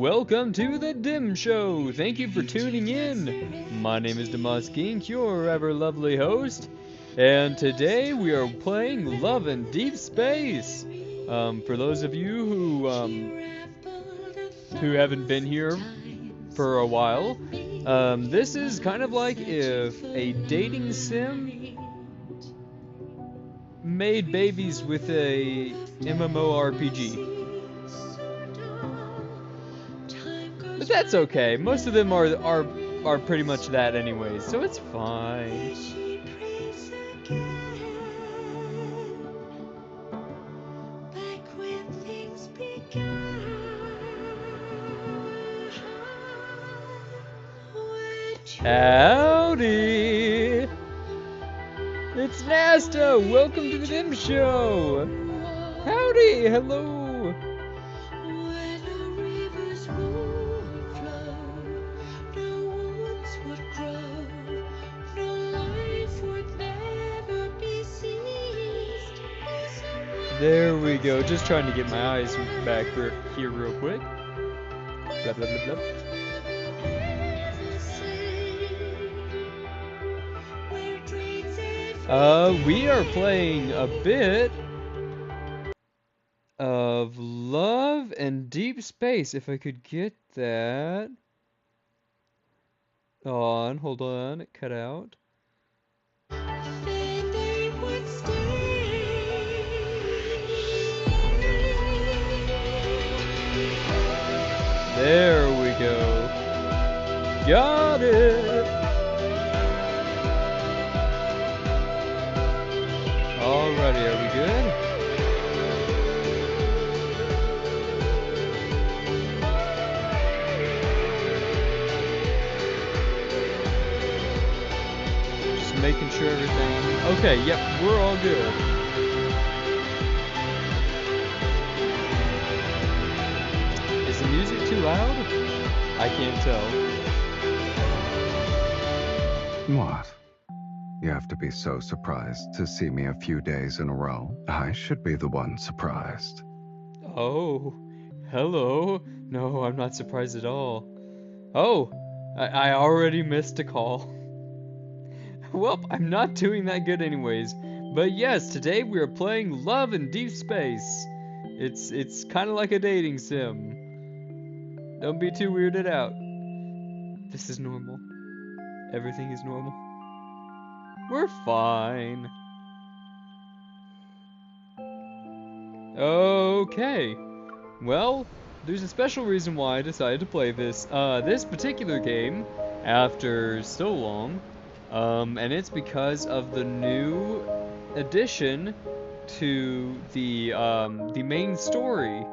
welcome to the DimShow. Thank you for tuning in. My name is Gink, your ever lovely host, and today we are playing Lookin Deep Space. For those of you who haven't been here for a while, this is kind of like if a dating sim made babies with a MMORPG. But that's okay. Most of them are pretty much that anyways, so it's fine. Howdy! It's Nasta! Welcome to the DimShow! Howdy! Hello! There we go. Just trying to get my eyes back here real quick. Blah, blah, blah, blah. We are playing a bit of Lookin Deep Space. If I could get that. Hold on. It cut out. There we go. Got it. Alrighty, are we good? Just making sure everything... Okay, yep, we're all good. Is the music too loud? I can't tell. What? You have to be so surprised to see me a few days in a row. I should be the one surprised. Oh, hello. No, I'm not surprised at all. Oh, I already missed a call. Well, I'm not doing that good anyways. But yes, today we are playing Lookin Deep Space. It's kind of like a dating sim. Don't be too weirded out. This is normal. Everything is normal. We're fine. Okay. Well, there's a special reason why I decided to play this particular game after so long. And it's because of the new addition to the main story.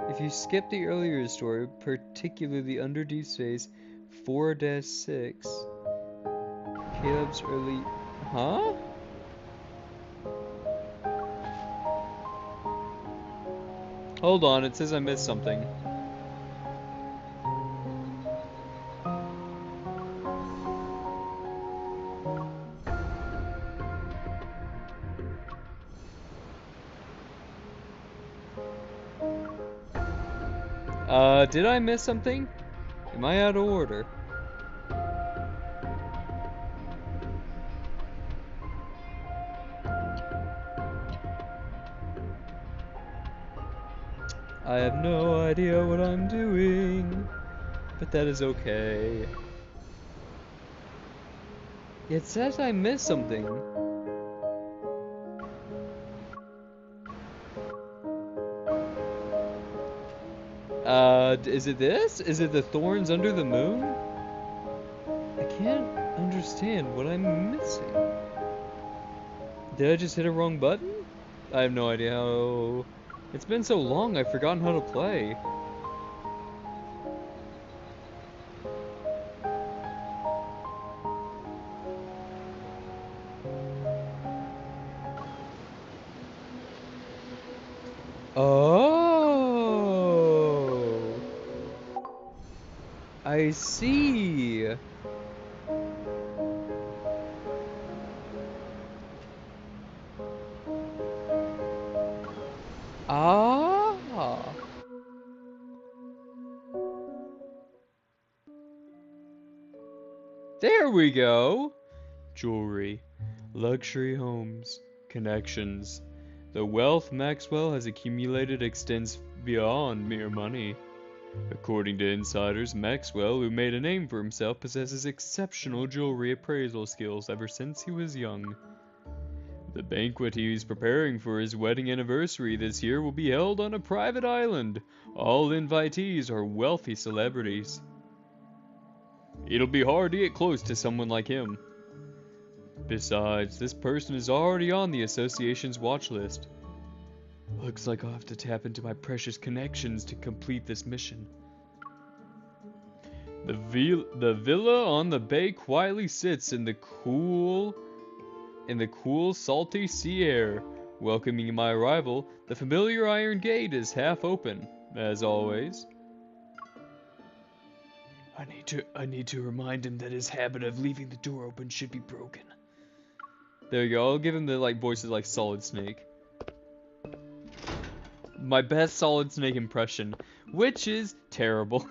If you skip the earlier story, particularly under Deep Space 4-6, Caleb's early... Huh? Hold on, it says I missed something. Did I miss something? Am I out of order? I have no idea what I'm doing, but that is okay. It says I missed something. Is it this? Is it the thorns under the moon? I can't understand what I'm missing. Did I just hit a wrong button? I have no idea how... It's been so long, I've forgotten how to play. Oh! I see. Ah. There we go. Jewelry, luxury homes, connections. The wealth Maxwell has accumulated extends beyond mere money. According to insiders, Maxwell, who made a name for himself, possesses exceptional jewelry appraisal skills ever since he was young. The banquet he is preparing for his wedding anniversary this year will be held on a private island. All invitees are wealthy celebrities. It'll be hard to get close to someone like him. Besides, this person is already on the association's watch list. Looks like I'll have to tap into my precious connections to complete this mission. The villa on the bay quietly sits in the cool, salty sea air. Welcoming my arrival, the familiar iron gate is half open, as always. I need to remind him that his habit of leaving the door open should be broken. There you go. I'll give him the voices like Solid Snake. My best Solid Snake impression, which is terrible.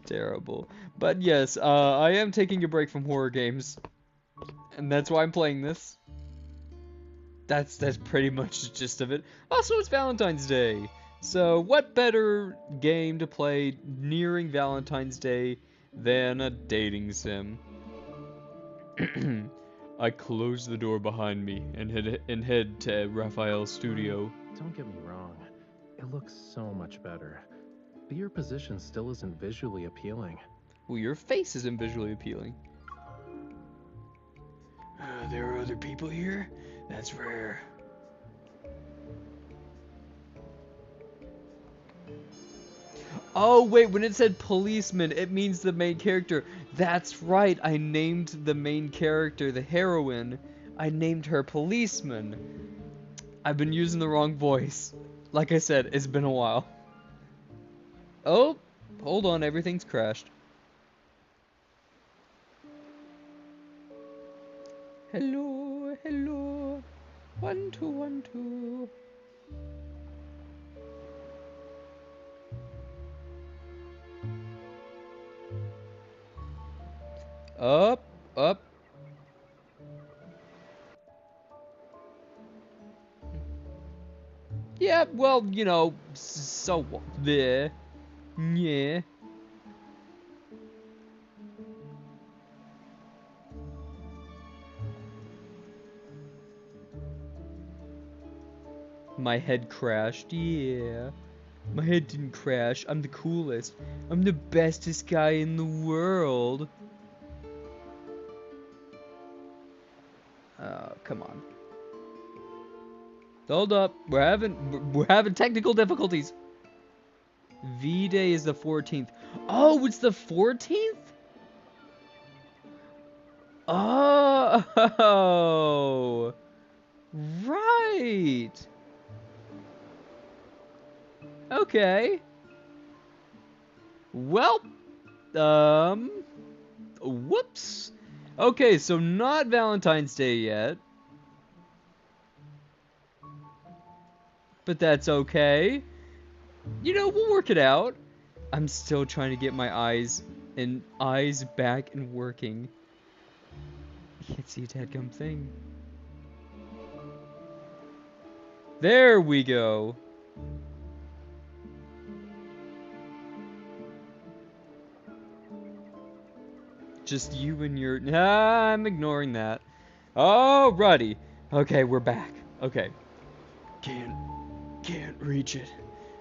Terrible. But yes, I am taking a break from horror games, and that's why I'm playing this. That's pretty much the gist of it. Also, it's Valentine's Day, so what better game to play nearing Valentine's Day than a dating sim? I close the door behind me and head to Raphael's studio. Don't get me wrong, it looks so much better. But your position still isn't visually appealing. Well, your face isn't visually appealing. There are other people here? That's rare. Oh, wait, when it said policeman, it means the main character. That's right, I named the main character, the heroine. I named her policeman. I've been using the wrong voice. Like I said, it's been a while. Oh, hold on, everything's crashed. Hello, hello. 1, 2, 1, 2. Up, up. Yeah, well, you know, so there. Yeah. My head crashed, yeah. My head didn't crash. I'm the coolest. I'm the bestest guy in the world. Oh, come on. Hold up. We're having technical difficulties. V-Day is the 14th. Oh, it's the 14th? Oh. Right. Okay. Well, whoops. Okay, so not Valentine's Day yet. But that's okay. You know, we'll work it out. I'm still trying to get my eyes back and working. I can't see a dadgum thing. There we go. Just you and your... Nah, I'm ignoring that. Alrighty. Okay, we're back. Okay. Can't reach it.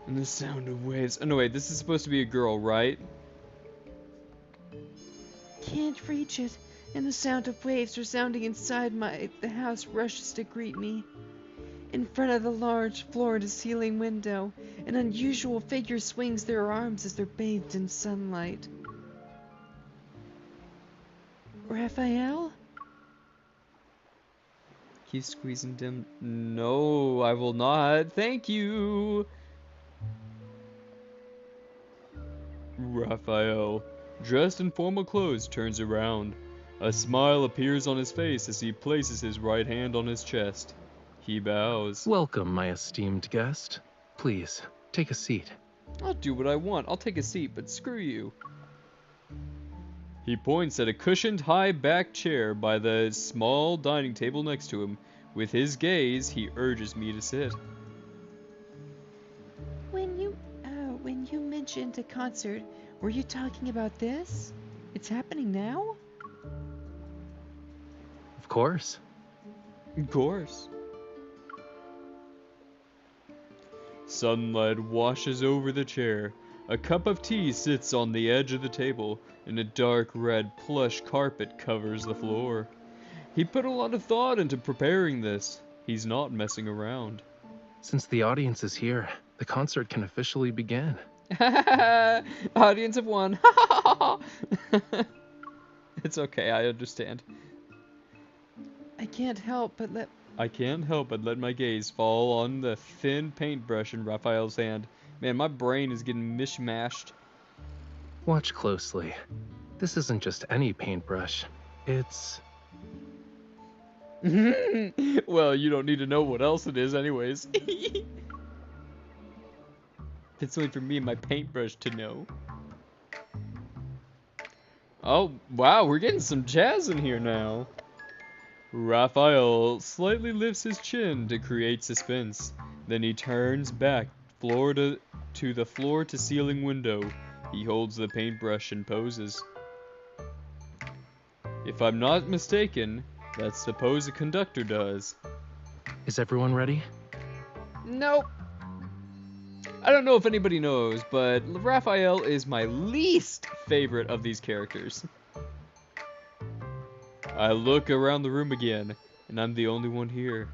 And the sound of waves... Oh, no, wait. This is supposed to be a girl, right? Can't reach it. And the sound of waves resounding inside the house rushes to greet me. In front of the large floor-to-ceiling window, an unusual figure swings their arms as they're bathed in sunlight. Raphael? Keep squeezing dim. No, I will not. Thank you. Raphael, dressed in formal clothes, turns around. A smile appears on his face as he places his right hand on his chest. He bows. Welcome, my esteemed guest. Please, take a seat. I'll do what I want. I'll take a seat, but screw you. He points at a cushioned high-backed chair by the small dining table next to him. With his gaze, he urges me to sit. When you mentioned a concert, were you talking about this? It's happening now? Of course. Of course. Sunlight washes over the chair. A cup of tea sits on the edge of the table, and a dark red plush carpet covers the floor. He put a lot of thought into preparing this. He's not messing around. Since the audience is here, the concert can officially begin. Audience of one. It's okay, I understand. I can't help but let my gaze fall on the thin paintbrush in Raphael's hand. Man, my brain is getting mishmashed. Watch closely. This isn't just any paintbrush. It's... Well, you don't need to know what else it is anyways. It's only for me and my paintbrush to know. Oh, wow, we're getting some jazz in here now. Raphael slightly lifts his chin to create suspense. Then he turns back to the floor-to-ceiling window. He holds the paintbrush and poses. If I'm not mistaken, that's the pose a conductor does. Is everyone ready? Nope. I don't know if anybody knows, but Raphael is my least favorite of these characters. I look around the room again, and I'm the only one here.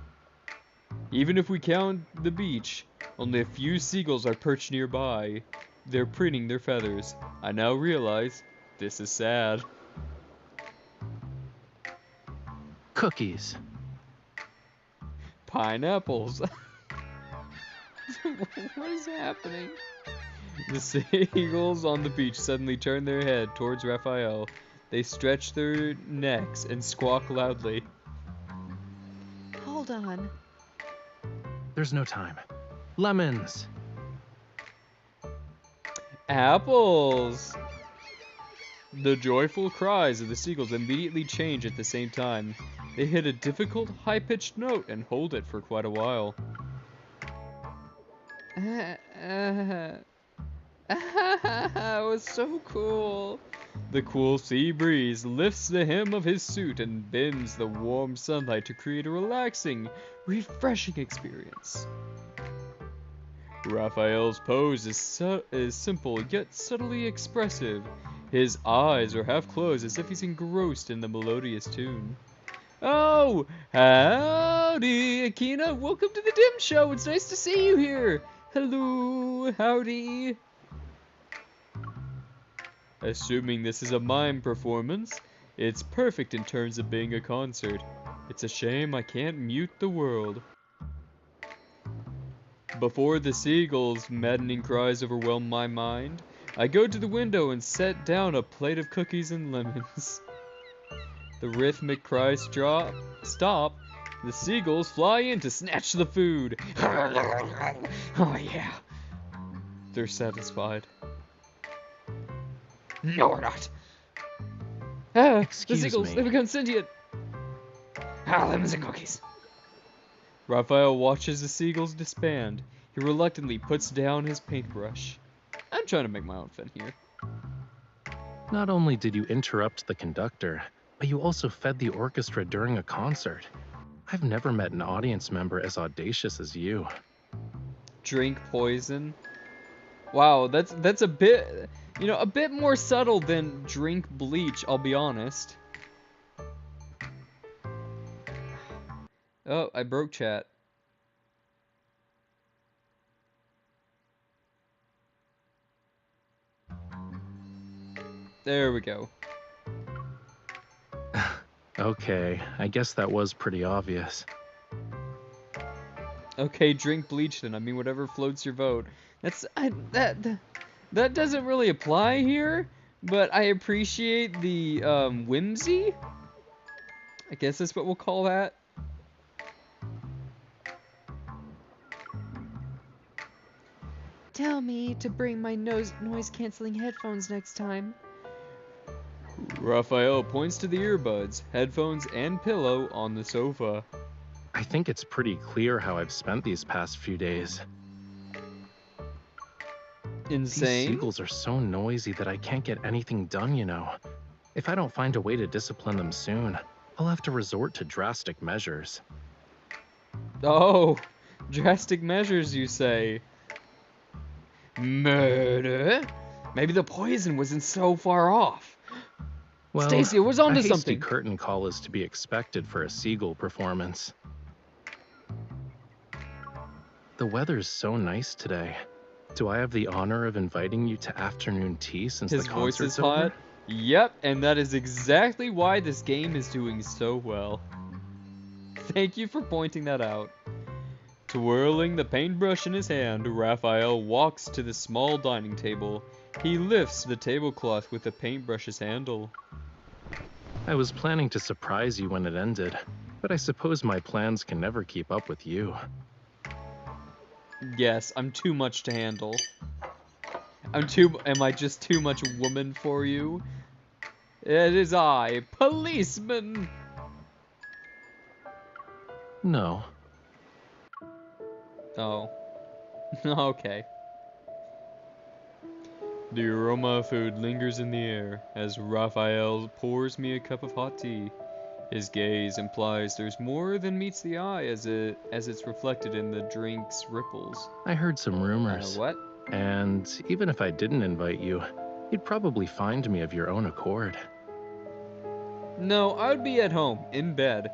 Even if we count the beach, only a few seagulls are perched nearby. They're preening their feathers. I now realize this is sad. Cookies. Pineapples. What is happening? The seagulls on the beach suddenly turn their head towards Raphael. They stretch their necks and squawk loudly. hold on. There's no time. Lemons. Apples! The joyful cries of the seagulls immediately change at the same time. They hit a difficult, high-pitched note and hold it for quite a while. It was so cool. The cool sea breeze lifts the hem of his suit and bends the warm sunlight to create a relaxing, refreshing experience. Raphael's pose is simple yet subtly expressive. His eyes are half closed as if he's engrossed in the melodious tune. Oh, howdy, Akina. Welcome to the DimShow. It's nice to see you here. Hello, howdy. Assuming this is a mime performance, it's perfect in terms of being a concert. It's a shame I can't mute the world. Before the seagulls' maddening cries overwhelm my mind, I go to the window and set down a plate of cookies and lemons. The rhythmic cries stop. The seagulls fly in to snatch the food. Oh yeah. They're satisfied. No, we're not. Excuse the seagulls, me. they become sentient. Lemons and cookies. Raphael watches the seagulls disband. He reluctantly puts down his paintbrush. I'm trying to make my own fun here. Not only did you interrupt the conductor, but you also fed the orchestra during a concert. I've never met an audience member as audacious as you. Drink poison. Wow, that's a bit, a bit more subtle than drink bleach, I'll be honest. Oh, I broke chat. There we go. Okay, I guess that was pretty obvious. Okay, drink bleach then. I mean, whatever floats your boat. That doesn't really apply here, but I appreciate the whimsy. I guess that's what we'll call that. Tell me to bring my noise-canceling headphones next time. Raphael points to the earbuds, headphones, and pillow on the sofa. I think it's pretty clear how I've spent these past few days. These Insane? seagulls are so noisy that I can't get anything done, you know. If I don't find a way to discipline them soon, I'll have to resort to drastic measures. Oh, drastic measures, you say? Murder? Maybe the poison wasn't so far off. Well, Stacy was a onto hasty something. curtain call is to be expected for a seagull performance. The weather's so nice today. Do I have the honor of inviting you to afternoon tea since His the voice concert's is hot. over? Yep, and that is exactly why this game is doing so well. Thank you for pointing that out. Twirling the paintbrush in his hand, Raphael walks to the small dining table. He lifts the tablecloth with the paintbrush's handle. I was planning to surprise you when it ended, but I suppose my plans can never keep up with you. Yes, I'm too much to handle. Am I just too much woman for you? It is I, policeman! No. Oh. Okay. The aroma of food lingers in the air as Raphael pours me a cup of hot tea. His gaze implies there's more than meets the eye as it's reflected in the drink's ripples. I heard some rumors. What? And even if I didn't invite you, you'd probably find me of your own accord. No, I would be at home, in bed.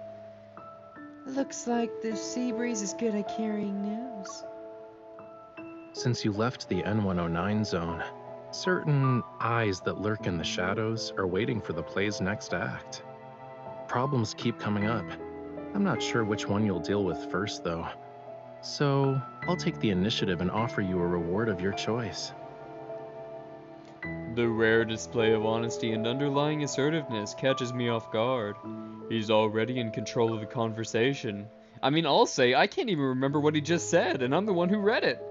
Looks like the sea breeze is good at carrying news. Since you left the N109 zone, certain eyes that lurk in the shadows are waiting for the play's next act. Problems keep coming up. I'm not sure which one you'll deal with first, though. So, I'll take the initiative and offer you a reward of your choice. The rare display of honesty and underlying assertiveness catches me off guard. He's already in control of the conversation. I mean, I'll say I can't even remember what he just said, and I'm the one who read it.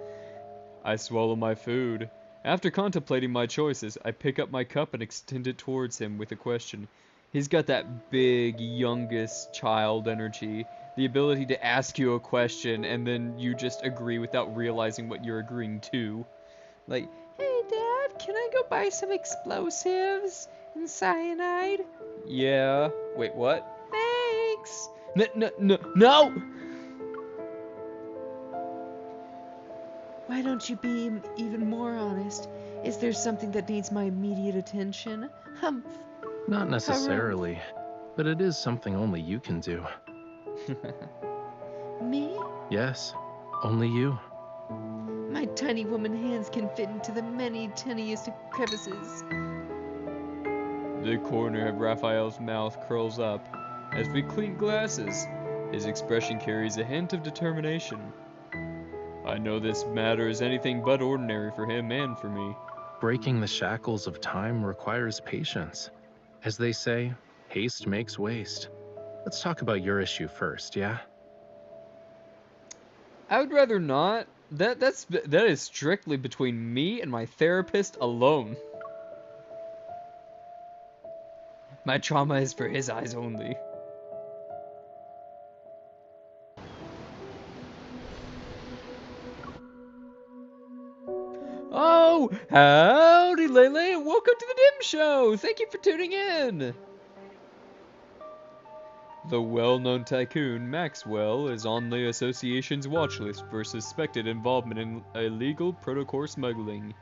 I swallow my food. After contemplating my choices, I pick up my cup and extend it towards him with a question. He's got that big, youngest child energy. The ability to ask you a question and then you just agree without realizing what you're agreeing to. Like, Hey, Dad, can I go buy some explosives and cyanide? yeah. Wait, what? Thanks. No! Why don't you be even more honest? Is there something that needs my immediate attention? Not necessarily, but it is something only you can do. Me? Yes, only you. My tiny woman hands can fit into the many tiniest crevices. The corner of Raphael's mouth curls up. As we clink glasses, his expression carries a hint of determination. I know this matter is anything but ordinary for him and for me. Breaking the shackles of time requires patience. As they say, haste makes waste. Let's talk about your issue first, yeah? I would rather not. That is strictly between me and my therapist alone. My trauma is for his eyes only. Oh, howdy, Lele, and welcome to the DimShow. Thank you for tuning in. The well-known tycoon Maxwell is on the association's watch list for suspected involvement in illegal protocore smuggling.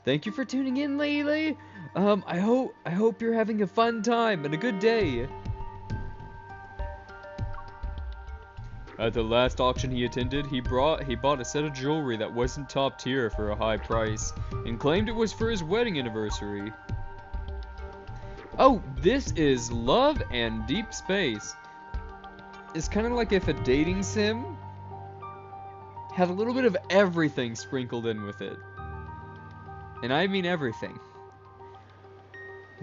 Thank you for tuning in, Lele. I hope you're having a fun time and a good day. At the last auction he attended, he bought a set of jewelry that wasn't top tier for a high price, and claimed it was for his wedding anniversary. Oh, this is Love and Deepspace. It's kind of like if a dating sim had a little bit of everything sprinkled in with it. And I mean everything.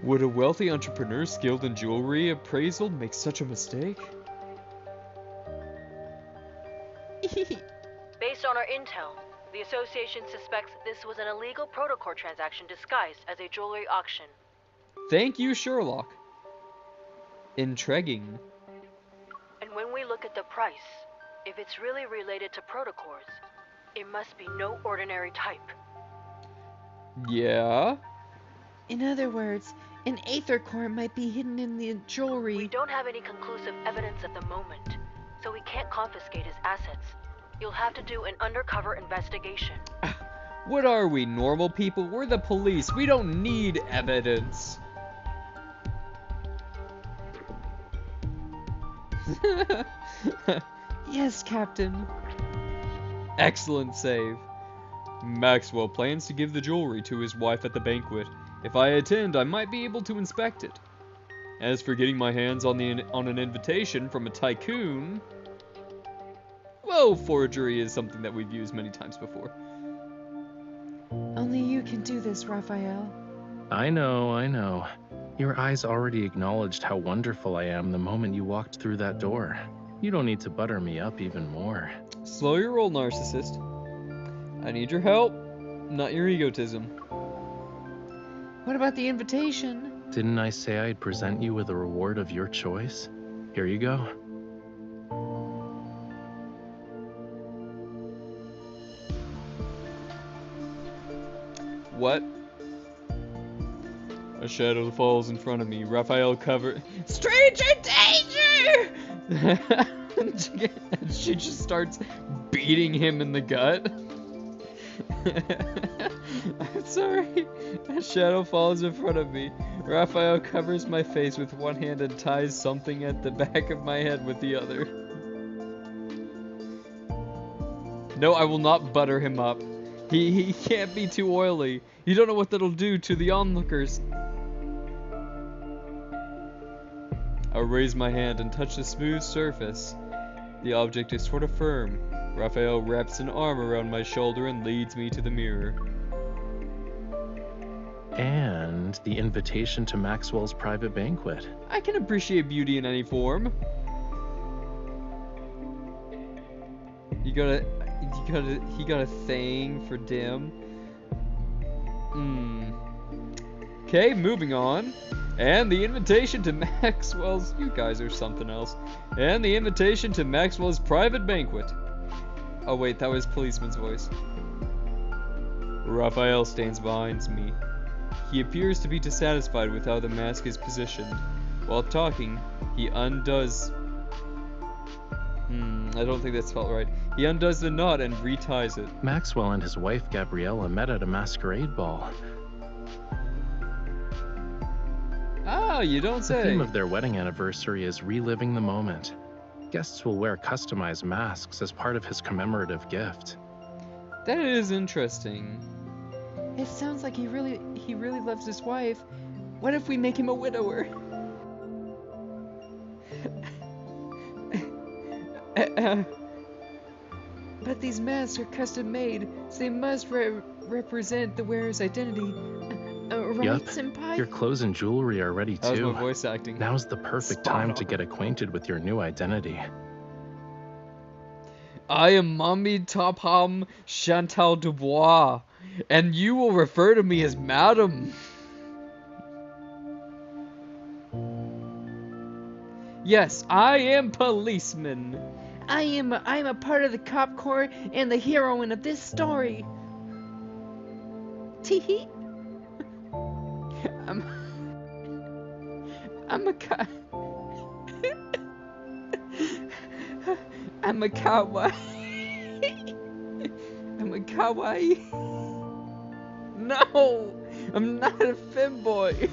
Would a wealthy entrepreneur skilled in jewelry appraisal make such a mistake? Based on our intel, The association suspects this was an illegal protocore transaction disguised as a jewelry auction. Thank you, Sherlock. Intriguing. And when we look at the price, if it's really related to protocores, it must be no ordinary type. Yeah? In other words, an aether core might be hidden in the jewelry. We don't have any conclusive evidence at the moment, so we can't confiscate his assets. You'll have to do an undercover investigation. What are we, normal people? We're the police. We don't need evidence. Yes, Captain. Excellent save. Maxwell plans to give the jewelry to his wife at the banquet. If I attend, I might be able to inspect it. As for getting my hands on an invitation from a tycoon, well, forgery is something that we've used many times before. Only you can do this, Raphael. I know. Your eyes already acknowledged how wonderful I am the moment you walked through that door. You don't need to butter me up even more. Slow your roll, narcissist. I need your help, not your egotism. What about the invitation? Didn't I say I'd present you with a reward of your choice? Here you go. What? A shadow falls in front of me. Raphael cover. Stranger danger! And she just starts beating him in the gut. I'm sorry. A shadow falls in front of me. Raphael covers my face with one hand and ties something at the back of my head with the other. No, I will not butter him up. He can't be too oily. You don't know what that'll do to the onlookers. I raise my hand and touch the smooth surface. The object is sort of firm. Raphael wraps an arm around my shoulder and leads me to the mirror. And the invitation to Maxwell's private banquet. I can appreciate beauty in any form. He got a thing for Dim. Okay, moving on. And the invitation to Maxwell's... You guys are something else. And the invitation to Maxwell's private banquet. Oh wait, that was policeman's voice. Raphael stands behind me. He appears to be dissatisfied with how the mask is positioned. While talking, he undoes... I don't think that's spelled right. He undoes the knot and reties it. Maxwell and his wife Gabriella met at a masquerade ball. Ah, you don't The say. theme of their wedding anniversary is reliving the moment. Guests will wear customized masks as part of his commemorative gift. That is interesting. It sounds like he really loves his wife. What if we make him a widower? But these masks are custom made, so they must represent the wearer's identity. Right, Yup. Senpai? Your clothes and jewelry are ready That was too. my voice acting. Now's the perfect time to get acquainted with your new identity. I am Mommy Topham Chantal Dubois, and you will refer to me as Madam. Yes, I am policeman. I am a part of the cop corps and the heroine of this story. Teehee. I'm a kawaii. I'm a kawaii. No, I'm not a femboy.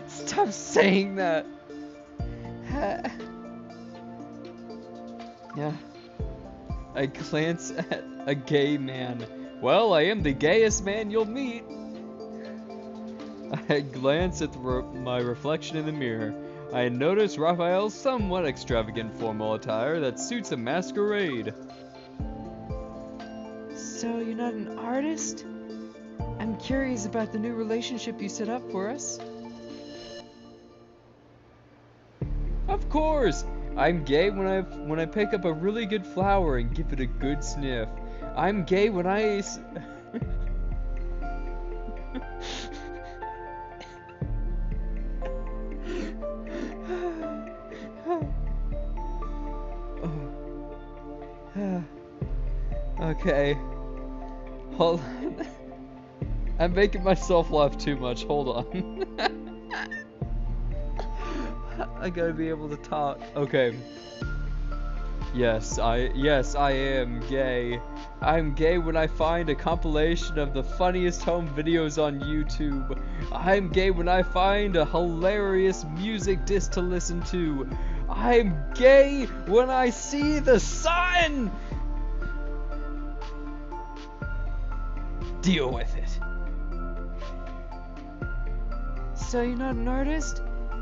Stop saying that. Yeah. I glance at a gay man. Well, I am the gayest man you'll meet. I glance at my reflection in the mirror. I notice Raphael's somewhat extravagant formal attire that suits a masquerade. So you're not an artist? I'm curious about the new relationship you set up for us. Of course! I'm gay when I pick up a really good flower and give it a good sniff. I'm gay when I Okay. Hold on. I'm making myself laugh too much. Hold on. I gotta be able to talk. Okay. Yes, I am gay. I'm gay when I find a compilation of the funniest home videos on YouTube. I'm gay when I find a hilarious music disc to listen to. I'm gay when I see the sun! Deal with it. So you're not an artist?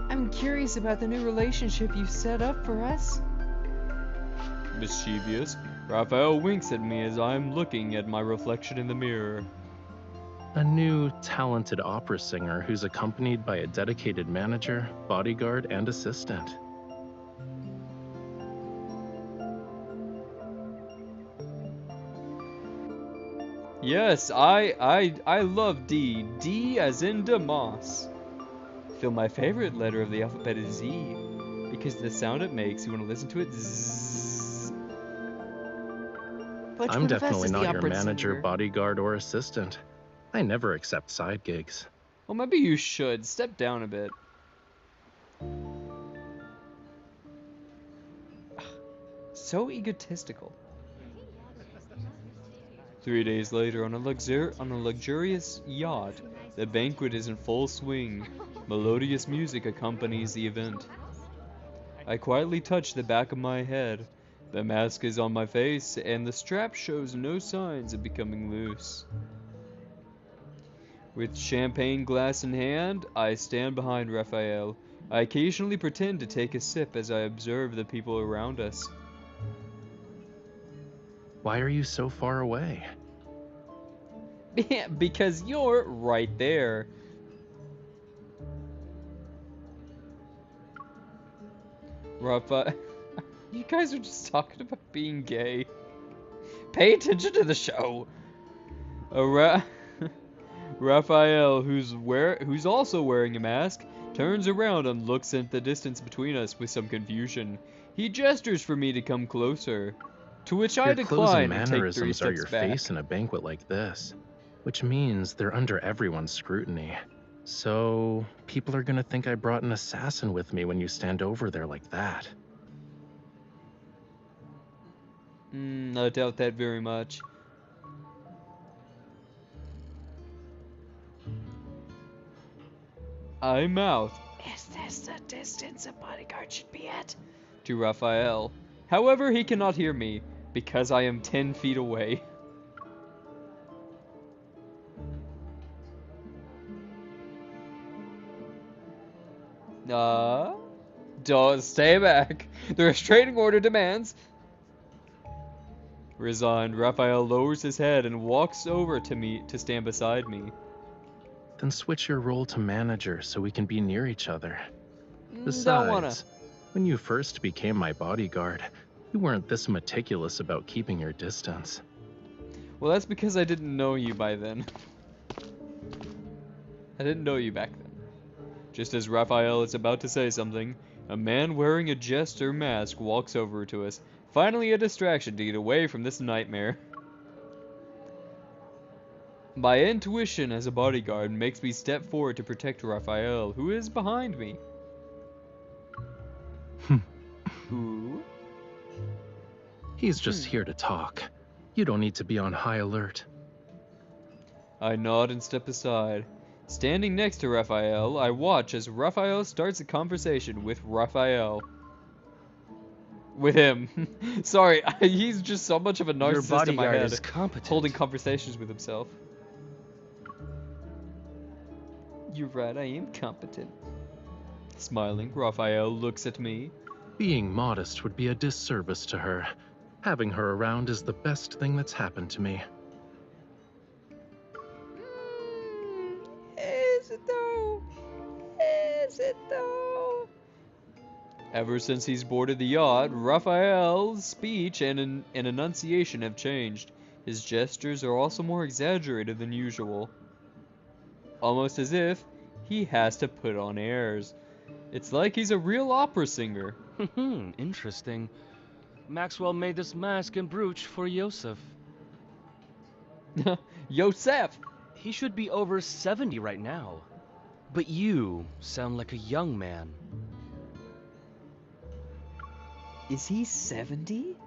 I'm curious about the new relationship you've set up for us. Mischievous, Raphael winks at me as I'm looking at my reflection in the mirror. A new, talented opera singer who's accompanied by a dedicated manager, bodyguard, and assistant. Yes, I love D. D as in Damas. Feel my favorite letter of the alphabet is Z, because the sound it makes, you want to listen to it? Zzz. Which I'm one of us definitely is the not your opera manager, singer? bodyguard, or assistant. I never accept side gigs. Well, maybe you should. Step down a bit. So egotistical. 3 days later, on a luxurious yacht, the banquet is in full swing. Melodious music accompanies the event. I quietly touch the back of my head. The mask is on my face, and the strap shows no signs of becoming loose. With champagne glass in hand, I stand behind Raphael. I occasionally pretend to take a sip as I observe the people around us. Why are you so far away? Because you're right there. Rafa, you guys are just talking about being gay. Pay attention to the show. Raphael, who's also wearing a mask, turns around and looks at the distance between us with some confusion. He gestures for me to come closer, to which I Your clothes and decline and take 3 mannerisms are steps your back. face in a banquet like this, which means they're under everyone's scrutiny. So, people are gonna think I brought an assassin with me when you stand over there like that. I doubt that very much. I mouth Is this the distance a bodyguard should be at? to Raphael. However, he cannot hear me, because I am 10 feet away. Don't stay back. The restraining order demands. Resigned, Raphael lowers his head and walks over to me to stand beside me. Then switch your role to manager so we can be near each other. Don't wanna. Besides, when you first became my bodyguard, you weren't this meticulous about keeping your distance. Well, that's because I didn't know you by then. I didn't know you back then. Just as Raphael is about to say something, a man wearing a jester mask walks over to us. Finally a distraction to get away from this nightmare. My intuition as a bodyguard makes me step forward to protect Raphael, who is behind me. Ooh. He's just here to talk. You don't need to be on high alert. I nod and step aside. Standing next to Raphael, I watch as Raphael starts a conversation with Raphael. With him. Sorry, he's just so much of a Your narcissist in my bodyguard head, is competent. holding conversations with himself. You're right, I am competent. Smiling, Raphael looks at me. Being modest would be a disservice to her. Having her around is the best thing that's happened to me. Is it though? Is it though? Ever since he's boarded the yacht, Raphael's speech and enunciation have changed. His gestures are also more exaggerated than usual. Almost as if he has to put on airs. It's like he's a real opera singer. Interesting. Maxwell made this mask and brooch for Yosef. Yosef! He should be over 70 right now. But you sound like a young man. Is he 70?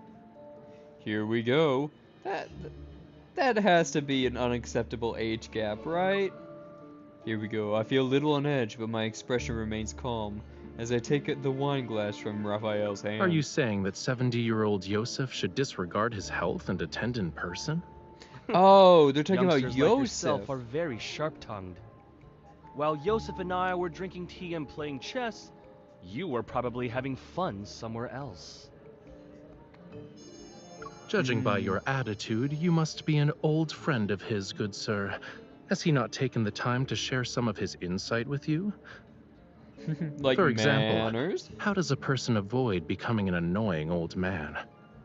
Here we go. That has to be an unacceptable age gap, right? Here we go. I feel a little on edge, but my expression remains calm as I take the wine glass from Raphael's hand. Are you saying that 70-year-old Yosef should disregard his health and attend in person? Oh, they're talking about Youngsters like Yosef. yourself are very sharp-tongued. While Yosef and I were drinking tea and playing chess, you were probably having fun somewhere else. Judging by your attitude, you must be an old friend of his, good sir. Has he not taken the time to share some of his insight with you? Like For example, manners? how does a person avoid becoming an annoying old man?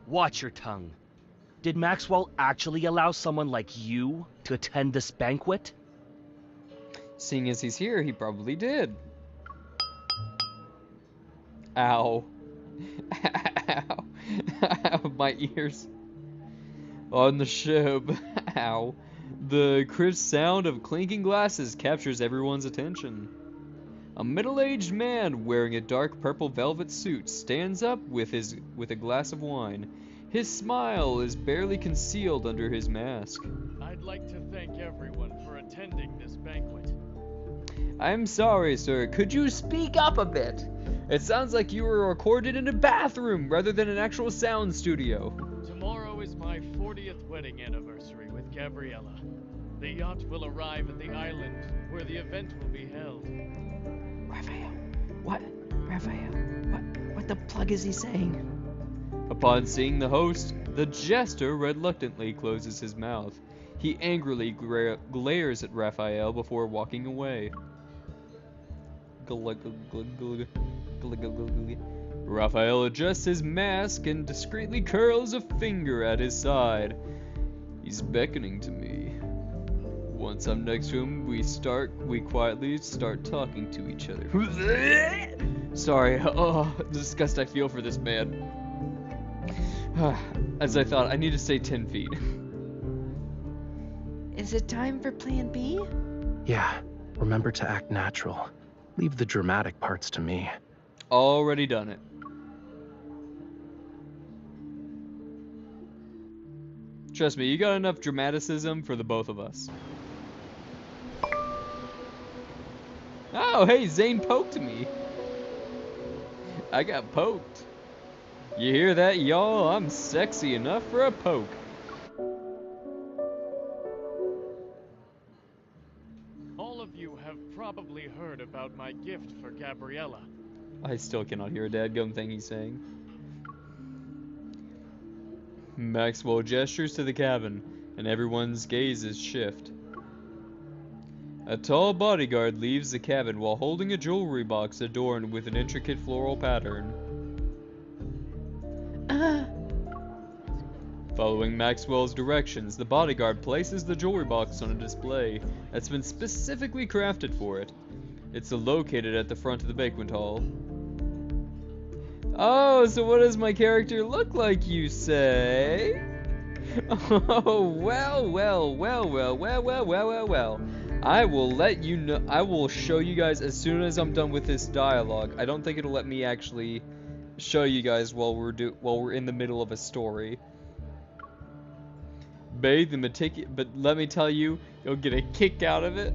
Watch your tongue. Did Maxwell actually allow someone like you to attend this banquet? Seeing as he's here, he probably did. Ow. Ow. Ow, my ears. On the ship. Ow. The crisp sound of clinking glasses captures everyone's attention. A middle-aged man wearing a dark purple velvet suit stands up with a glass of wine. His smile is barely concealed under his mask. I'd like to thank everyone for attending this banquet. I'm sorry, sir. Could you speak up a bit? It sounds like you were recorded in a bathroom rather than an actual sound studio. Tomorrow is my 40th wedding anniversary with Gabriella. The yacht will arrive at the island where the event will be held. Raphael, what the plug is he saying? Upon seeing the host, the jester reluctantly closes his mouth. He angrily glares at Raphael before walking away. Raphael adjusts his mask and discreetly curls a finger at his side. He's beckoning to me. Once I'm next to him, we quietly start talking to each other. Sorry, oh, the disgust I feel for this man. As I thought, I need to stay 10 feet. Is it time for plan B? Yeah, remember to act natural. Leave the dramatic parts to me. Already done it. Trust me, you got enough dramaticism for the both of us. Oh, hey, Zane poked me. I got poked. You hear that, y'all? I'm sexy enough for a poke. All of you have probably heard about my gift for Gabriella. I still cannot hear a dadgum thing he's saying. Maxwell gestures to the cabin, and everyone's gazes shift. A tall bodyguard leaves the cabin while holding a jewelry box adorned with an intricate floral pattern. Following Maxwell's directions, the bodyguard places the jewelry box on a display that's been specifically crafted for it. It's located at the front of the banquet hall. Oh, so what does my character look like, you say? Oh, well. I will let you know. I will show you guys as soon as I'm done with this dialogue. I don't think it'll let me actually show you guys while we're in the middle of a story. But let me tell you, you'll get a kick out of it.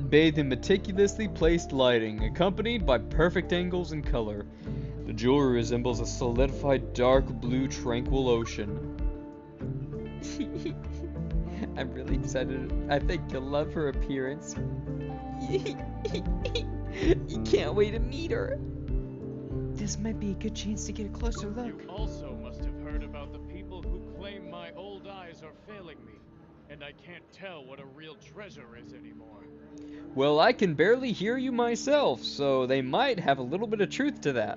Bathed in meticulously placed lighting, accompanied by perfect angles and color. The jewelry resembles a solidified dark blue tranquil ocean. I'm really excited. I think you'll love her appearance. You can't wait to meet her. This might be a good chance to get a closer look. You also must have heard about the people who claim my old eyes are failing me, and I can't tell what a real treasure is anymore. Well, I can barely hear you myself, so they might have a little bit of truth to that.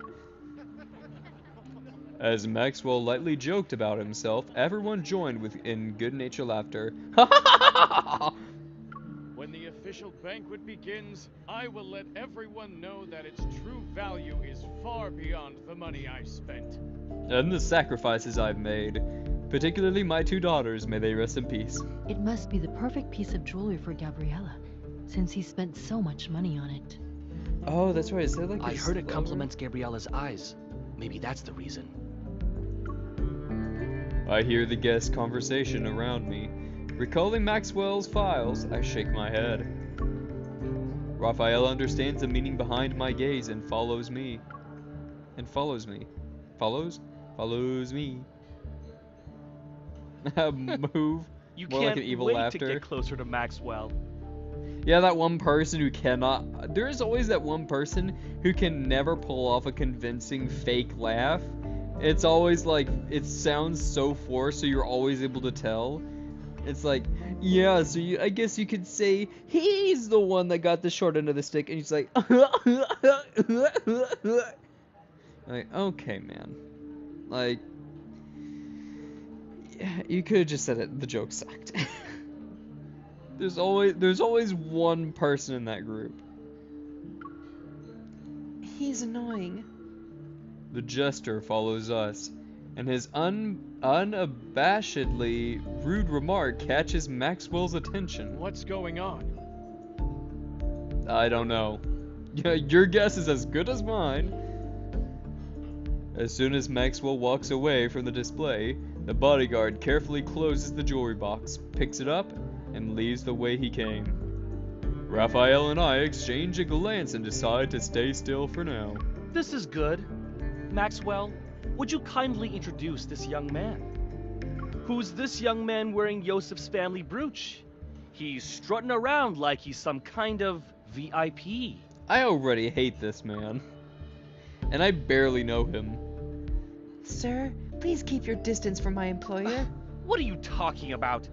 As Maxwell lightly joked about himself, everyone joined in good-natured laughter. When the official banquet begins, I will let everyone know that its true value is far beyond the money I've spent. And the sacrifices I've made. Particularly my 2 daughters, may they rest in peace. It must be the perfect piece of jewelry for Gabriella, since he spent so much money on it. Oh, that's right. Is that like I his heard it lover? compliments Gabriella's eyes. Maybe that's the reason. I hear the guest conversation around me. Recalling Maxwell's files, I shake my head. Raphael understands the meaning behind my gaze and follows me. Follows me. Follows me. Move. You More can't like an evil wait laughter. to get closer to Maxwell. Yeah, that one person who cannot... There's always that one person who can never pull off a convincing fake laugh. It's always like, it sounds so forced, so you're always able to tell. It's like, yeah, so I guess you could say he's the one that got the short end of the stick, and he's like, like, okay, man. Like, yeah, you could have just said it. The joke sucked. There's always one person in that group. He's annoying. The jester follows us, and his unabashedly rude remark catches Maxwell's attention. What's going on? I don't know. Yeah, your guess is as good as mine. As soon as Maxwell walks away from the display, the bodyguard carefully closes the jewelry box, picks it up, and leaves the way he came. Raphael and I exchange a glance and decide to stay still for now. This is good. Maxwell, would you kindly introduce this young man? Who's this young man wearing Yosef's family brooch? He's strutting around like he's some kind of VIP. I already hate this man. And I barely know him. Sir, please keep your distance from my employer. What are you talking about?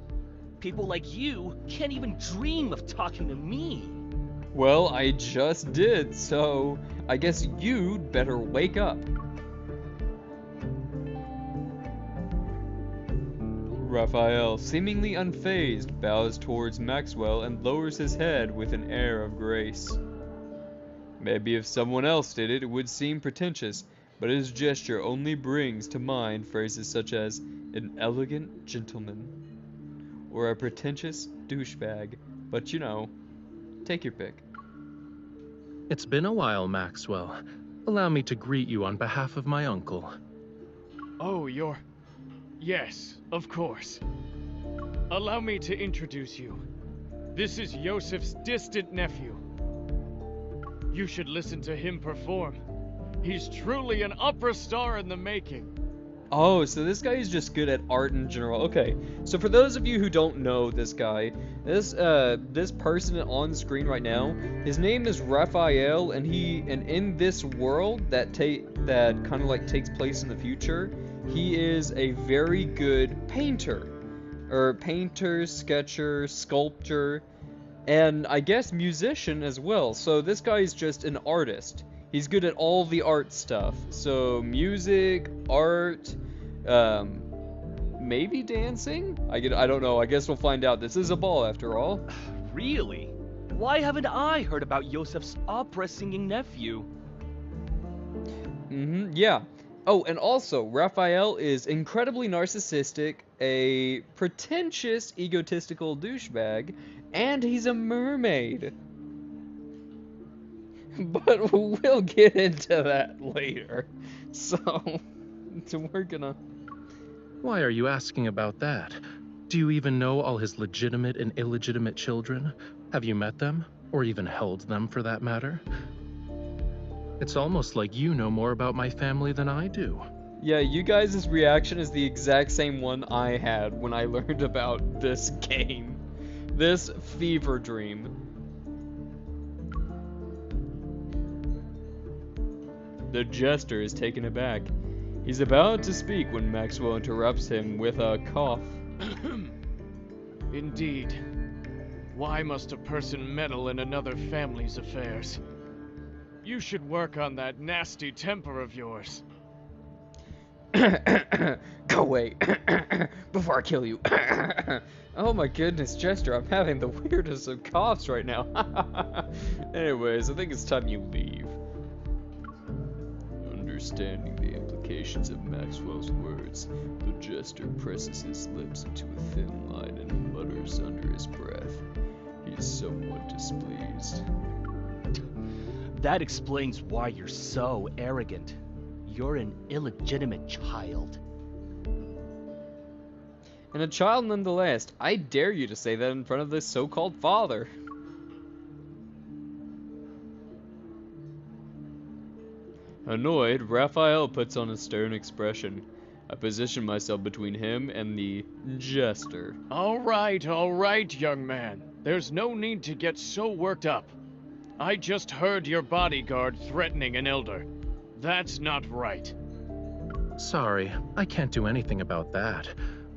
People like you can't even dream of talking to me. Well, I just did, so I guess you'd better wake up. Raphael, seemingly unfazed, bows towards Maxwell and lowers his head with an air of grace. Maybe if someone else did it, it would seem pretentious, but his gesture only brings to mind phrases such as an elegant gentleman or a pretentious douchebag. But you know, take your pick. It's been a while, Maxwell. Allow me to greet you on behalf of my uncle. Oh, you're... Yes, of course. Allow me to introduce you. This is Yosef's distant nephew. You should listen to him perform. He's truly an opera star in the making. Oh, so this guy is just good at art in general. Okay, so for those of you who don't know this guy, this person on screen right now, his name is Raphael, and in this world that kind of like takes place in the future, he is a very good painter, sketcher, sculptor, and I guess musician as well. So this guy is just an artist. He's good at all the art stuff. So music, art, maybe dancing? I don't know. I guess we'll find out. This is a ball after all. Really? Why haven't I heard about Yosef's opera singing nephew? Yeah. Oh, and also, Raphael is incredibly narcissistic, a pretentious, egotistical douchebag, and he's a mermaid. But we'll get into that later. So we're gonna... Why are you asking about that? Do you even know all his legitimate and illegitimate children? Have you met them? Or even held them, for that matter? It's almost like you know more about my family than I do. Yeah, you guys' reaction is the exact same one I had when I learned about this game. This fever dream. The jester is taken aback. He's about to speak when Maxwell interrupts him with a cough. Indeed. Why must a person meddle in another family's affairs? You should work on that nasty temper of yours. Go away before I kill you. Oh my goodness, Jester, I'm having the weirdest of coughs right now. Anyways, I think it's time you leave. Understanding the implications of Maxwell's words, the Jester presses his lips into a thin line and mutters under his breath. He is somewhat displeased. That explains why you're so arrogant. You're an illegitimate child. And a child nonetheless. I dare you to say that in front of this so-called father. Annoyed, Raphael puts on a stern expression. I position myself between him and the Jester. All right, young man. There's no need to get so worked up. I just heard your bodyguard threatening an elder. That's not right. Sorry, I can't do anything about that.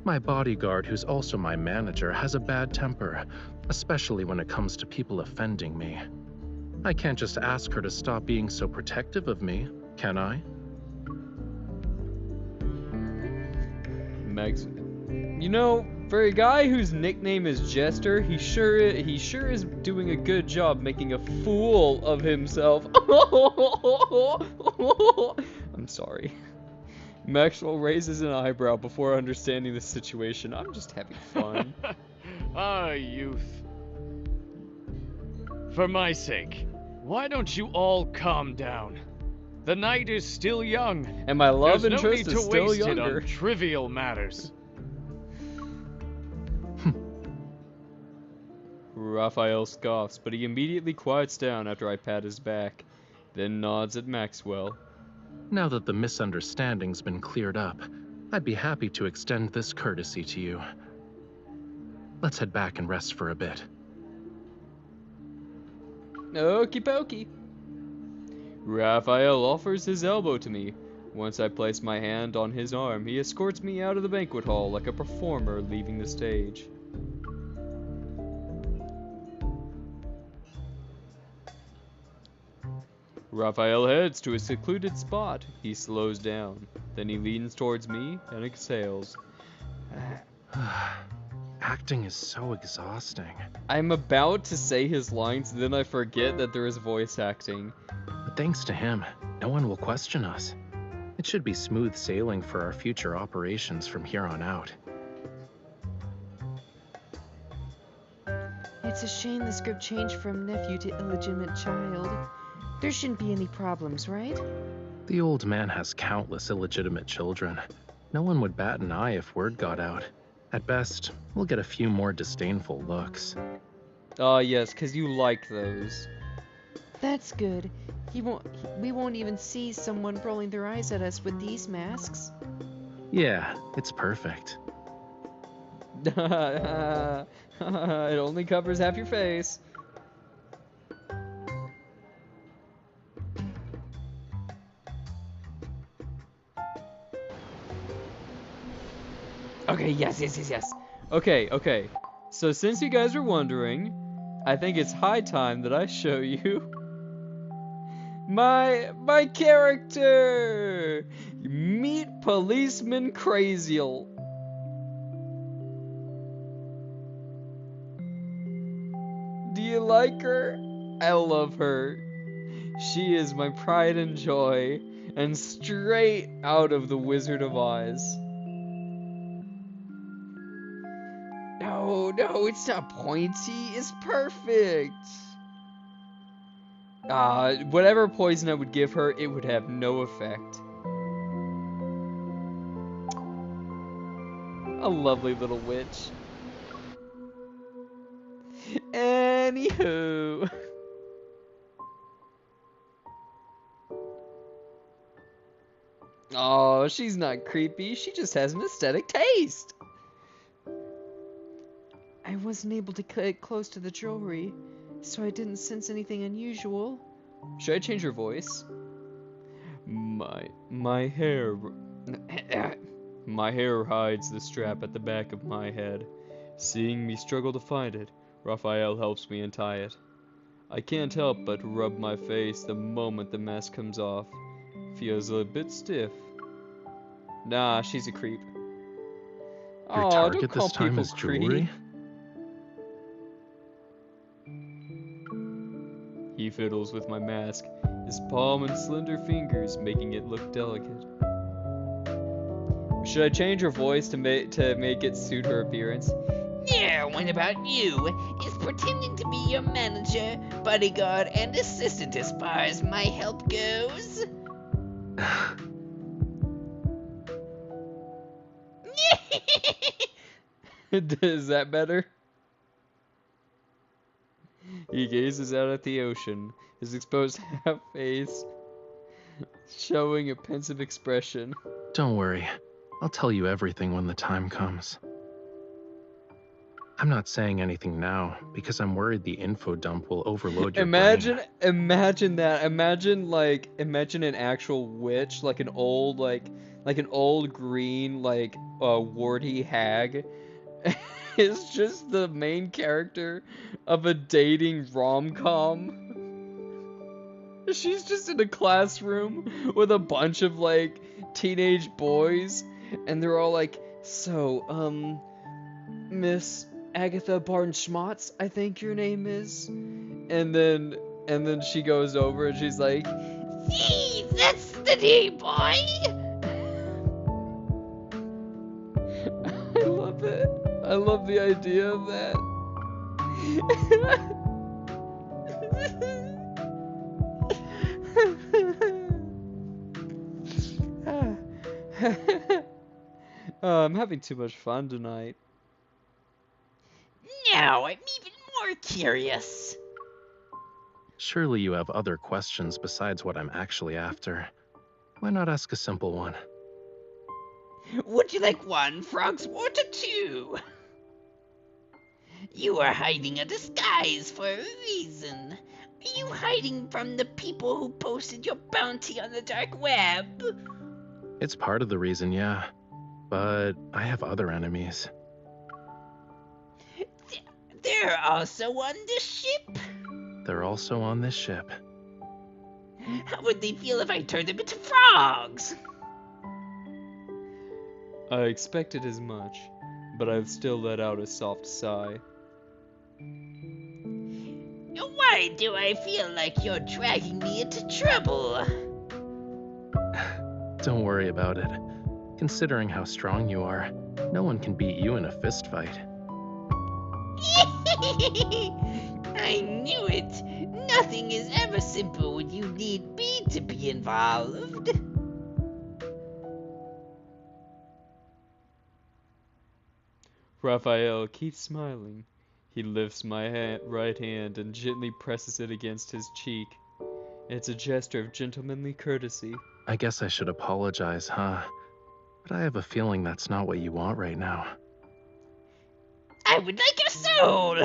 My bodyguard, who's also my manager, has a bad temper, especially when it comes to people offending me. I can't just ask her to stop being so protective of me, can I? Max, you know, for a guy whose nickname is Jester, he sure is doing a good job making a fool of himself. I'm sorry. Maxwell raises an eyebrow before understanding the situation. I'm just having fun. Ah, youth. For my sake, why don't you all calm down? The night is still young. And my love There's no interest need is to still waste it younger. on trivial matters. Raphael scoffs, but he immediately quiets down after I pat his back, then nods at Maxwell. Now that the misunderstanding's been cleared up, I'd be happy to extend this courtesy to you. Let's head back and rest for a bit. Okie pokey. Raphael offers his elbow to me. Once I place my hand on his arm, he escorts me out of the banquet hall like a performer leaving the stage. Raphael heads to a secluded spot. He slows down. Then he leans towards me and exhales. Acting is so exhausting. I'm about to say his lines, then I forget that there is voice acting. But thanks to him, no one will question us. It should be smooth sailing for our future operations from here on out. It's a shame the script changed from nephew to illegitimate child. There shouldn't be any problems, right? The old man has countless illegitimate children. No one would bat an eye if word got out. At best, we'll get a few more disdainful looks. Ah, yes, 'cause you like those. That's good. We won't even see someone rolling their eyes at us with these masks. Yeah, it's perfect. It only covers half your face. Okay, yes. Okay. So since you guys are wondering, I think it's high time that I show you my character. Meet Policeman Craziel. Do you like her? I love her. She is my pride and joy, and straight out of The Wizard of Oz. No, it's not pointy. It's perfect. Whatever poison I would give her, it would have no effect. A lovely little witch. Anywho. Oh, she's not creepy. She just has an aesthetic taste. I wasn't able to get close to the jewelry, so I didn't sense anything unusual. Should I change her voice? My hair... My hair hides the strap at the back of my head. Seeing me struggle to find it, Raphael helps me untie it. I can't help but rub my face the moment the mask comes off. Feels a bit stiff. Nah, she's a creep. Your Oh, target don't call this time people is creep. jewelry? He fiddles with my mask, his palm and slender fingers making it look delicate. Should I change her voice to make it suit her appearance? Yeah, what about you? Is pretending to be your manager, bodyguard, and assistant as far as my help goes? Is that better? He gazes out at the ocean, his exposed half face showing a pensive expression. Don't worry. I'll tell you everything when the time comes. I'm not saying anything now because I'm worried the info dump will overload your brain. Imagine that. Imagine an actual witch, like an old green, warty hag. Is just the main character of a dating rom-com. She's just in a classroom with a bunch of teenage boys, and they're all like, so, Miss Agatha Barton-Schmatz, I think your name is. And then she goes over and she's like, See, that's the name, boy! I love it. I love the idea of that. I'm having too much fun tonight. Now I'm even more curious. Surely you have other questions besides what I'm actually after. Why not ask a simple one? Would you like 1 frog's water 2? You are hiding a disguise for a reason. Are you hiding from the people who posted your bounty on the dark web? It's part of the reason, yeah. But I have other enemies. They're also on the ship? They're also on this ship. How would they feel if I turned them into frogs? I expected as much, but I've still let out a soft sigh. Why do I feel like you're dragging me into trouble? Don't worry about it. Considering how strong you are, no one can beat you in a fist fight. I knew it. Nothing is ever simple when you need me to be involved. Raphael keeps smiling. He lifts my right hand and gently presses it against his cheek. It's a gesture of gentlemanly courtesy. I guess I should apologize, huh? But I have a feeling that's not what you want right now. I would like your soul!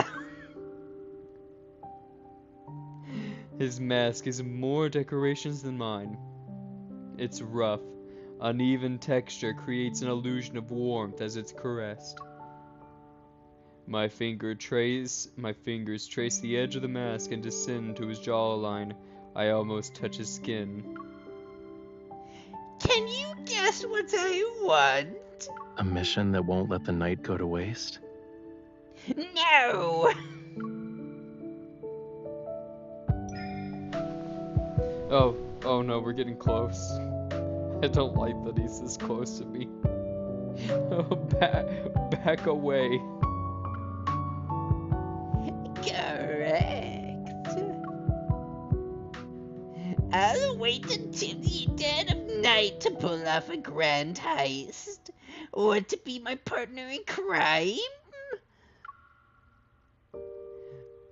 His mask is more decorations than mine. Its rough, uneven texture creates an illusion of warmth as it's caressed. My fingers trace the edge of the mask and descend to his jawline. I almost touch his skin. Can you guess what I want? A mission that won't let the night go to waste? No! Oh no, we're getting close. I don't like that he's this close to me. Oh, back away. Correct. I'll wait until the dead of night to pull off a grand heist. Or to be my partner in crime?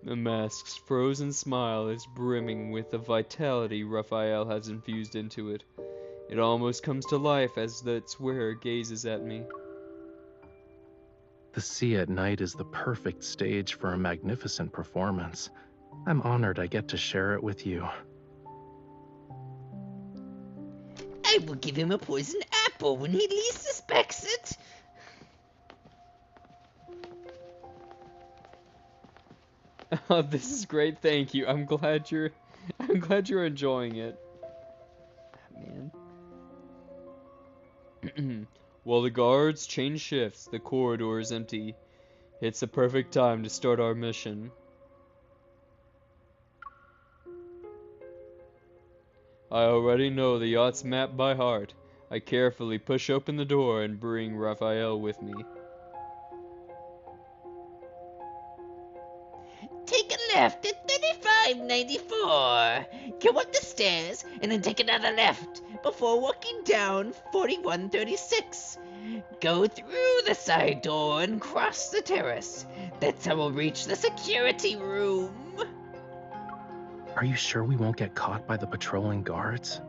The mask's frozen smile is brimming with the vitality Raphael has infused into it. It almost comes to life as its wearer gazes at me. The sea at night is the perfect stage for a magnificent performance. I'm honored I get to share it with you. I will give him a poisoned apple when he least suspects it. Oh, this is great. Thank you. I'm glad you're enjoying it. Man. While the guards change shifts, the corridor is empty. It's the perfect time to start our mission. I already know the yacht's map by heart. I carefully push open the door and bring Raphael with me. Take a left at 3594. Go up the stairs and then take another left before walking down 4136. Go through the side door and cross the terrace. That's how we'll reach the security room. Are you sure we won't get caught by the patrolling guards?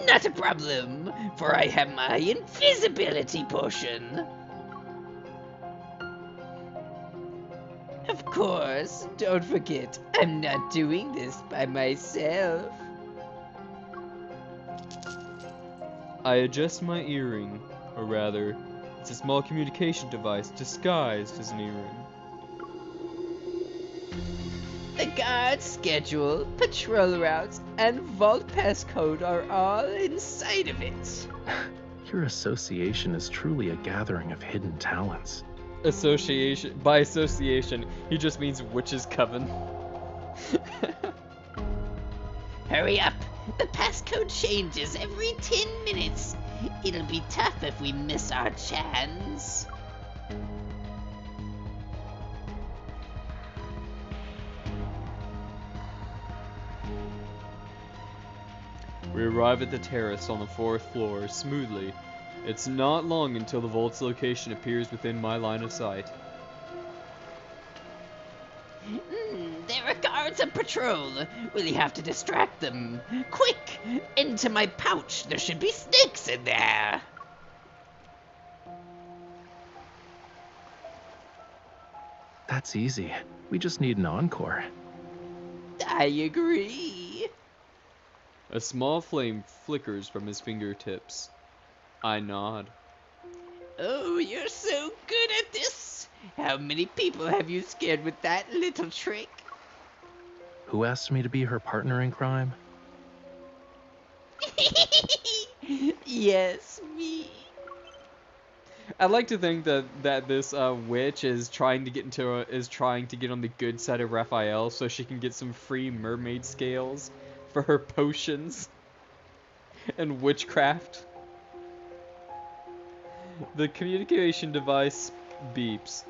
Not a problem, for I have my invisibility potion. Of course, don't forget, I'm not doing this by myself. I adjust my earring, or rather, it's a small communication device disguised as an earring. The guard schedule, patrol routes, and vault passcode are all inside of it. Your association is truly a gathering of hidden talents. By association, he just means witch's coven. Hurry up! The passcode changes every 10 minutes. It'll be tough if we miss our chance. We arrive at the terrace on the 4th floor smoothly. It's not long until the vault's location appears within my line of sight. There are guards on patrol. Will you have to distract them? Quick! Into my pouch. There should be snakes in there. That's easy. We just need an encore. I agree. A small flame flickers from his fingertips. I nod. Oh, you're so good at this. How many people have you scared with that little trick? Who asked me to be her partner in crime? Yes, me. I'd like to think that this witch is trying to get on the good side of Raphael so she can get some free mermaid scales for her potions and witchcraft. The communication device beeps.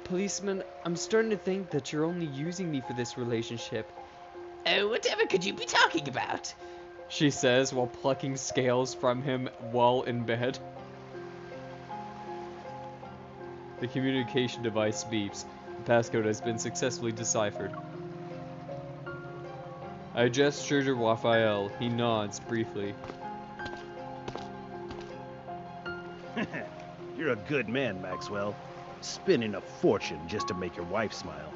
Policeman, I'm starting to think that you're only using me for this relationship, Oh, whatever could you be talking about? she says while plucking scales from him while in bed. The communication device beeps. The passcode has been successfully deciphered. I gesture to Raphael. He nods briefly. You're a good man, Maxwell. Spending a fortune just to make your wife smile.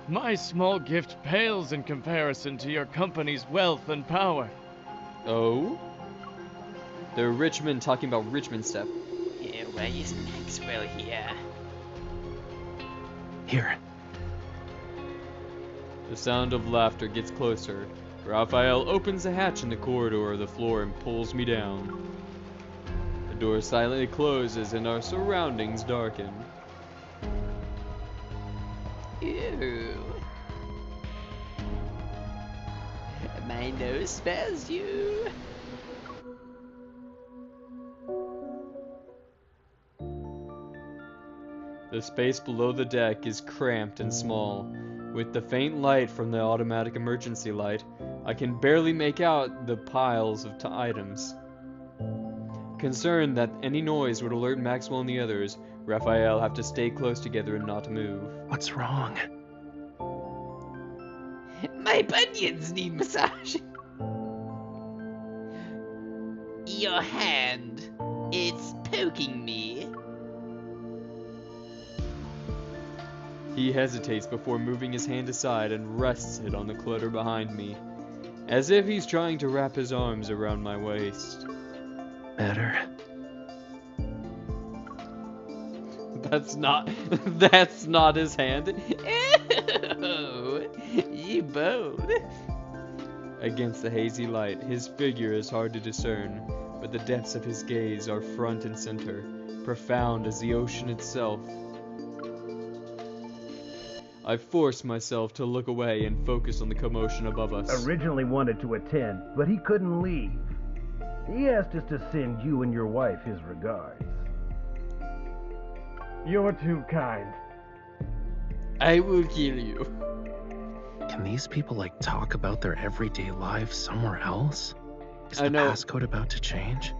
My small gift pales in comparison to your company's wealth and power. Oh? They're rich men talking about Richmond stuff. Yeah, why is Maxwell here? Here. The sound of laughter gets closer. Raphael opens a hatch in the corridor of the floor and pulls me down. The door silently closes and our surroundings darken. Ew. My nose smells you. The space below the deck is cramped and small. With the faint light from the automatic emergency light, I can barely make out the piles of items. Concerned that any noise would alert Maxwell and the others, Raphael have to stay close together and not move. What's wrong? My bunions need massaging. Your hand. It's poking me. He hesitates before moving his hand aside and rests it on the clutter behind me, as if he's trying to wrap his arms around my waist. Better. That's not that's not his hand. Oh, you both. Against the hazy light, his figure is hard to discern, but the depths of his gaze are front and center, profound as the ocean itself. I force myself to look away and focus on the commotion above us. Originally wanted to attend, but he couldn't leave. He asked us to send you and your wife his regards. You're too kind. I will kill you. Can these people like talk about their everyday lives somewhere else? Is I the know. passcode about to change?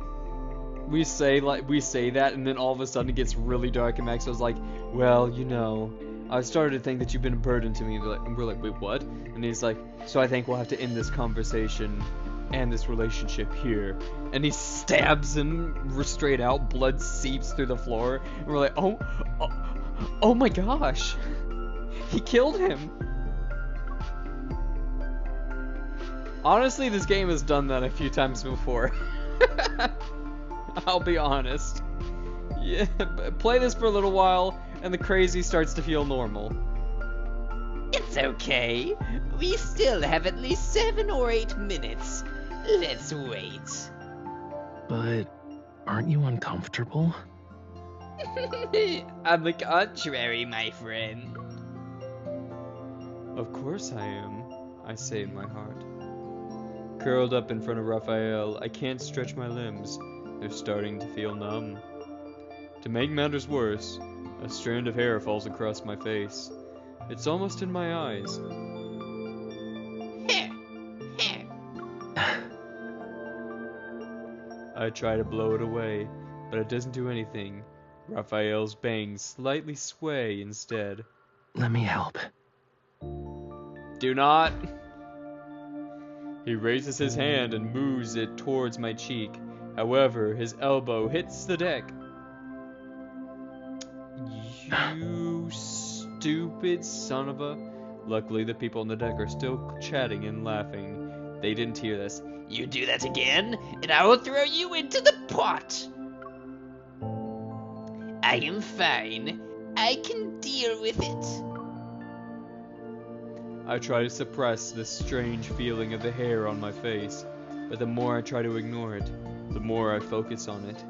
We say that, and then all of a sudden it gets really dark, and Maxwell's like, well, you know, I started to think that you've been a burden to me. And we're like, wait, what? And he's like, so I think we'll have to end this conversation and this relationship here. And he stabs him straight out, blood seeps through the floor, and we're like, oh my gosh, he killed him. Honestly, this game has done that a few times before. I'll be honest. Yeah, play this for a little while, and the crazy starts to feel normal. It's okay. We still have at least 7 or 8 minutes. Let's wait. But aren't you uncomfortable? On the contrary, my friend. Of course I am, I say in my heart. Curled up in front of Raphael, I can't stretch my limbs. They're starting to feel numb. To make matters worse, a strand of hair falls across my face. It's almost in my eyes. I try to blow it away, but it doesn't do anything. Raphael's bangs slightly sway instead. Let me help. Do not! He raises his hand and moves it towards my cheek. However, his elbow hits the deck. You stupid son of a... Luckily, the people on the deck are still chatting and laughing. They didn't hear this. You do that again, and I will throw you into the pot. I am fine. I can deal with it. I try to suppress this strange feeling of the hair on my face, but the more I try to ignore it, the more I focus on it.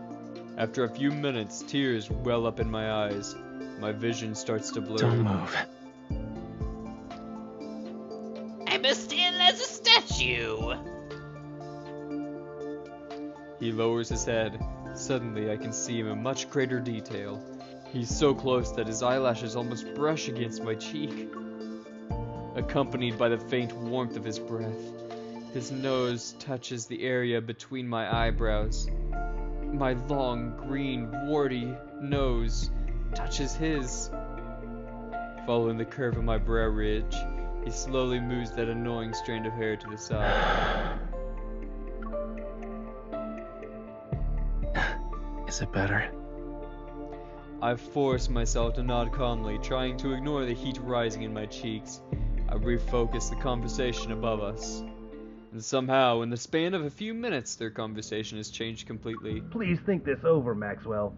After a few minutes, tears well up in my eyes. My vision starts to blur. Don't move. I'm as still as a statue. He lowers his head. Suddenly, I can see him in much greater detail. He's so close that his eyelashes almost brush against my cheek, accompanied by the faint warmth of his breath. His nose touches the area between my eyebrows. My long, green, warty nose touches his. Following the curve of my brow ridge, he slowly moves that annoying strand of hair to the side. Is it better? I force myself to nod calmly, trying to ignore the heat rising in my cheeks. I refocus the conversation above us. And somehow, in the span of a few minutes, their conversation has changed completely. Please think this over, Maxwell.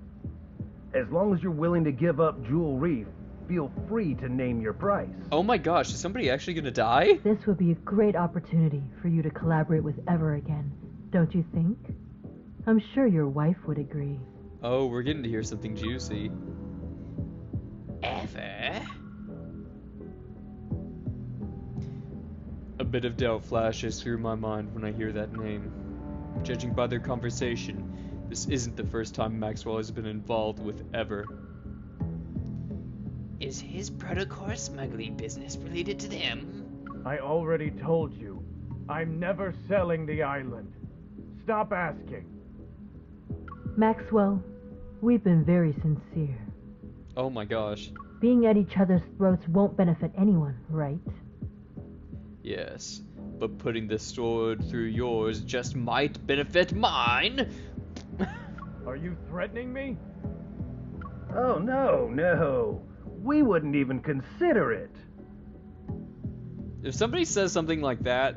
As long as you're willing to give up Jewel Reef, feel free to name your price. Oh my gosh, is somebody actually gonna die? This would be a great opportunity for you to collaborate with Ever again, don't you think? I'm sure your wife would agree. Oh, we're getting to hear something juicy. Ever? A bit of doubt flashes through my mind when I hear that name. Judging by their conversation, this isn't the first time Maxwell has been involved with Ever. Is his protocore smuggling business related to them? I already told you. I'm never selling the island. Stop asking. Maxwell, we've been very sincere. Oh my gosh. Being at each other's throats won't benefit anyone, right? Yes, but putting the sword through yours just might benefit mine. Are you threatening me? Oh, no. We wouldn't even consider it. If somebody says something like that,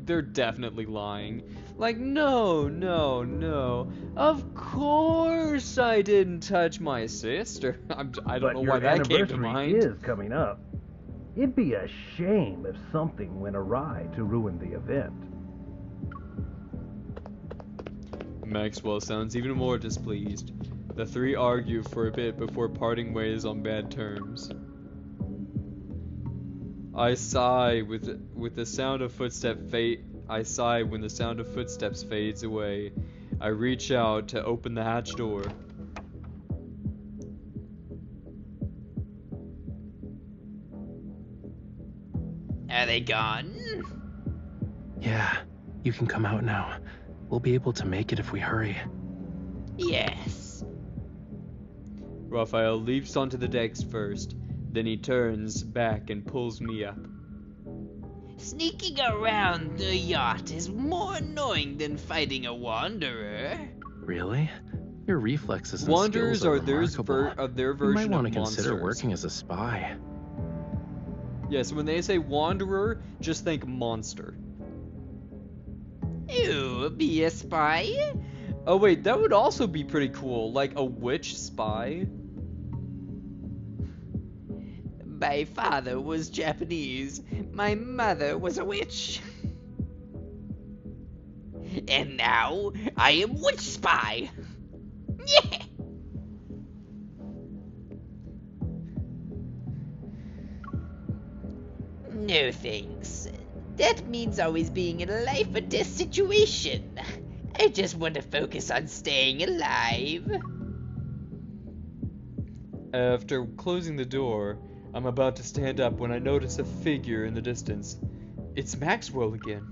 they're definitely lying. Like, no, no, no. Of course I didn't touch my sister. I don't know why that came to mind. Your anniversary is coming up. It'd be a shame if something went awry to ruin the event. Maxwell sounds even more displeased. The three argue for a bit before parting ways on bad terms. I sigh with the sound of I sigh when the sound of footsteps fades away. I reach out to open the hatch door. Are they gone? Yeah, you can come out now. We'll be able to make it if we hurry. Yes. Raphael leaps onto the decks first, then he turns back and pulls me up. Sneaking around the yacht is more annoying than fighting a wanderer. Really? Your reflexes and Wanderers skills are their remarkable. version You might want of to consider monsters. working as a spy. Yes, when they say wanderer, just think monster. Ew, be a spy? Oh wait, that would also be pretty cool, like a witch spy. My father was Japanese. My mother was a witch. And now I am witch spy. Yeah. No thanks. That means always being in a life or death situation. I just want to focus on staying alive. After closing the door, I'm about to stand up when I notice a figure in the distance. It's Maxwell again.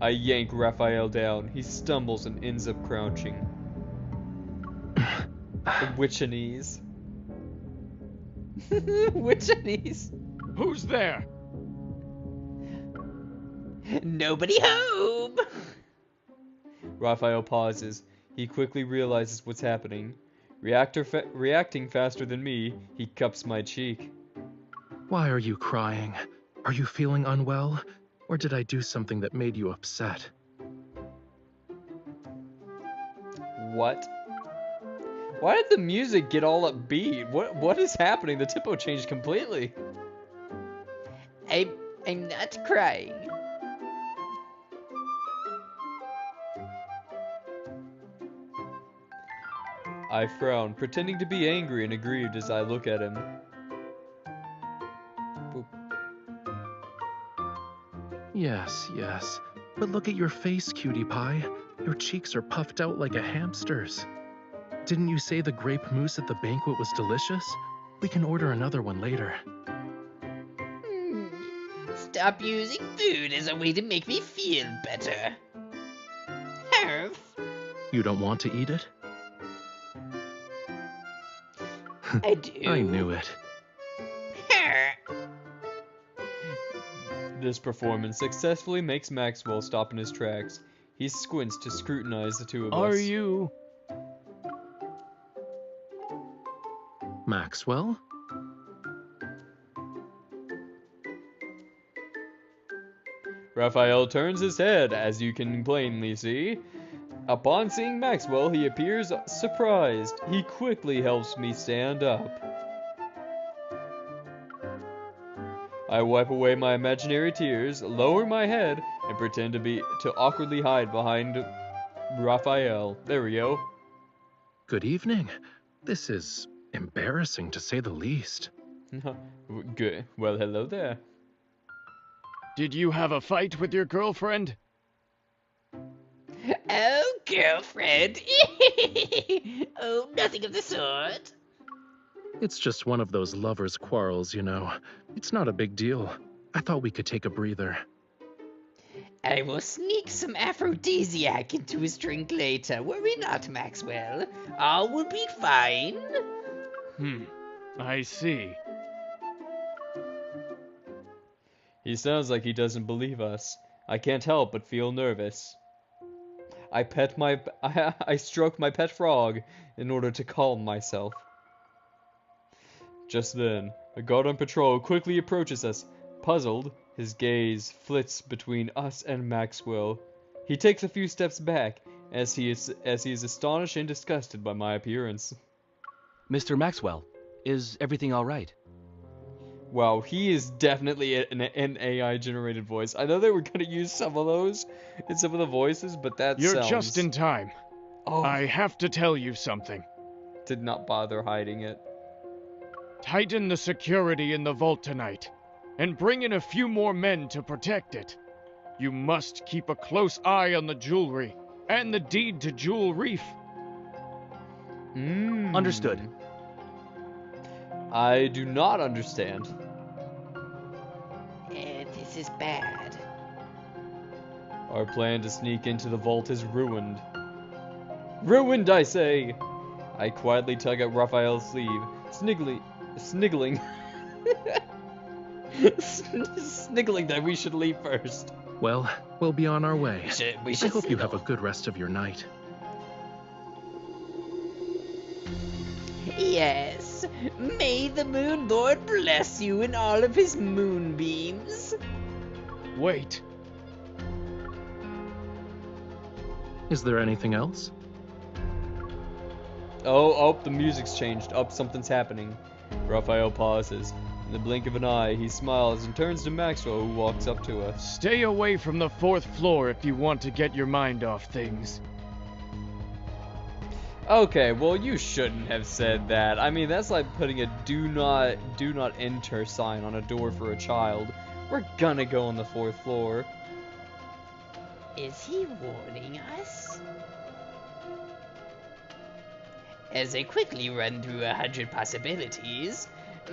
I yank Raphael down. He stumbles and ends up crouching. Witchanese. Witchanese. Who's there? Nobody home. Raphael pauses. He quickly realizes what's happening. Reacting faster than me, he cups my cheek. Why are you crying? Are you feeling unwell? Or did I do something that made you upset? What? Why did the music get all upbeat? What is happening? The tempo changed completely. I'm not crying. I frown, pretending to be angry and aggrieved as I look at him. Boop. Yes, yes. But look at your face, cutie pie. Your cheeks are puffed out like a hamster's. Didn't you say the grape mousse at the banquet was delicious? We can order another one later. Stop using food as a way to make me feel better. Harf. You don't want to eat it? I do. I knew it. This performance successfully makes Maxwell stop in his tracks. He squints to scrutinize the two of us. Are you? Maxwell? Raphael turns his head, as you can plainly see. Upon seeing Maxwell, he appears surprised. He quickly helps me stand up. I wipe away my imaginary tears, lower my head, and pretend to awkwardly hide behind Raphael. There we go. Good evening. This is embarrassing to say the least. Good. Well, hello there. Did you have a fight with your girlfriend? Oh, girlfriend. Oh, nothing of the sort. It's just one of those lovers' quarrels, you know. It's not a big deal. I thought we could take a breather. I will sneak some aphrodisiac into his drink later. Worry not, Maxwell. All will be fine. I see. He sounds like he doesn't believe us. I can't help but feel nervous. I stroke my pet frog in order to calm myself. Just then, a guard on patrol quickly approaches us. Puzzled, His gaze flits between us and Maxwell. He takes a few steps back as he is astonished and disgusted by my appearance. Mr. Maxwell, is everything all right? Wow, he is definitely an AI-generated voice. I know they were going to use some of those in some of the voices, but that You're sounds... just in time. Oh, I have to tell you something. did not bother hiding it. Tighten the security in the vault tonight, and bring in a few more men to protect it. You must keep a close eye on the jewelry, and the deed to Jewel Reef. Understood. I do not understand. This is bad. Our plan to sneak into the vault is ruined. Ruined, I say! I quietly tug at Raphael's sleeve, sniggling sniggling that we should leave first. Well, we'll be on our way. We I should hope you signal. have a good rest of your night. Yes. May the Moon Lord bless you in all of his moonbeams. Wait. Is there anything else? Oh, the music's changed. Something's happening. Raphael pauses. In the blink of an eye, he smiles and turns to Maxwell, who walks up to us. Stay away from the 4th floor if you want to get your mind off things. Okay, well, you shouldn't have said that. I mean, that's like putting a do not enter sign on a door for a child. We're gonna go on the 4th floor. Is he warning us? As I quickly run through 100 possibilities,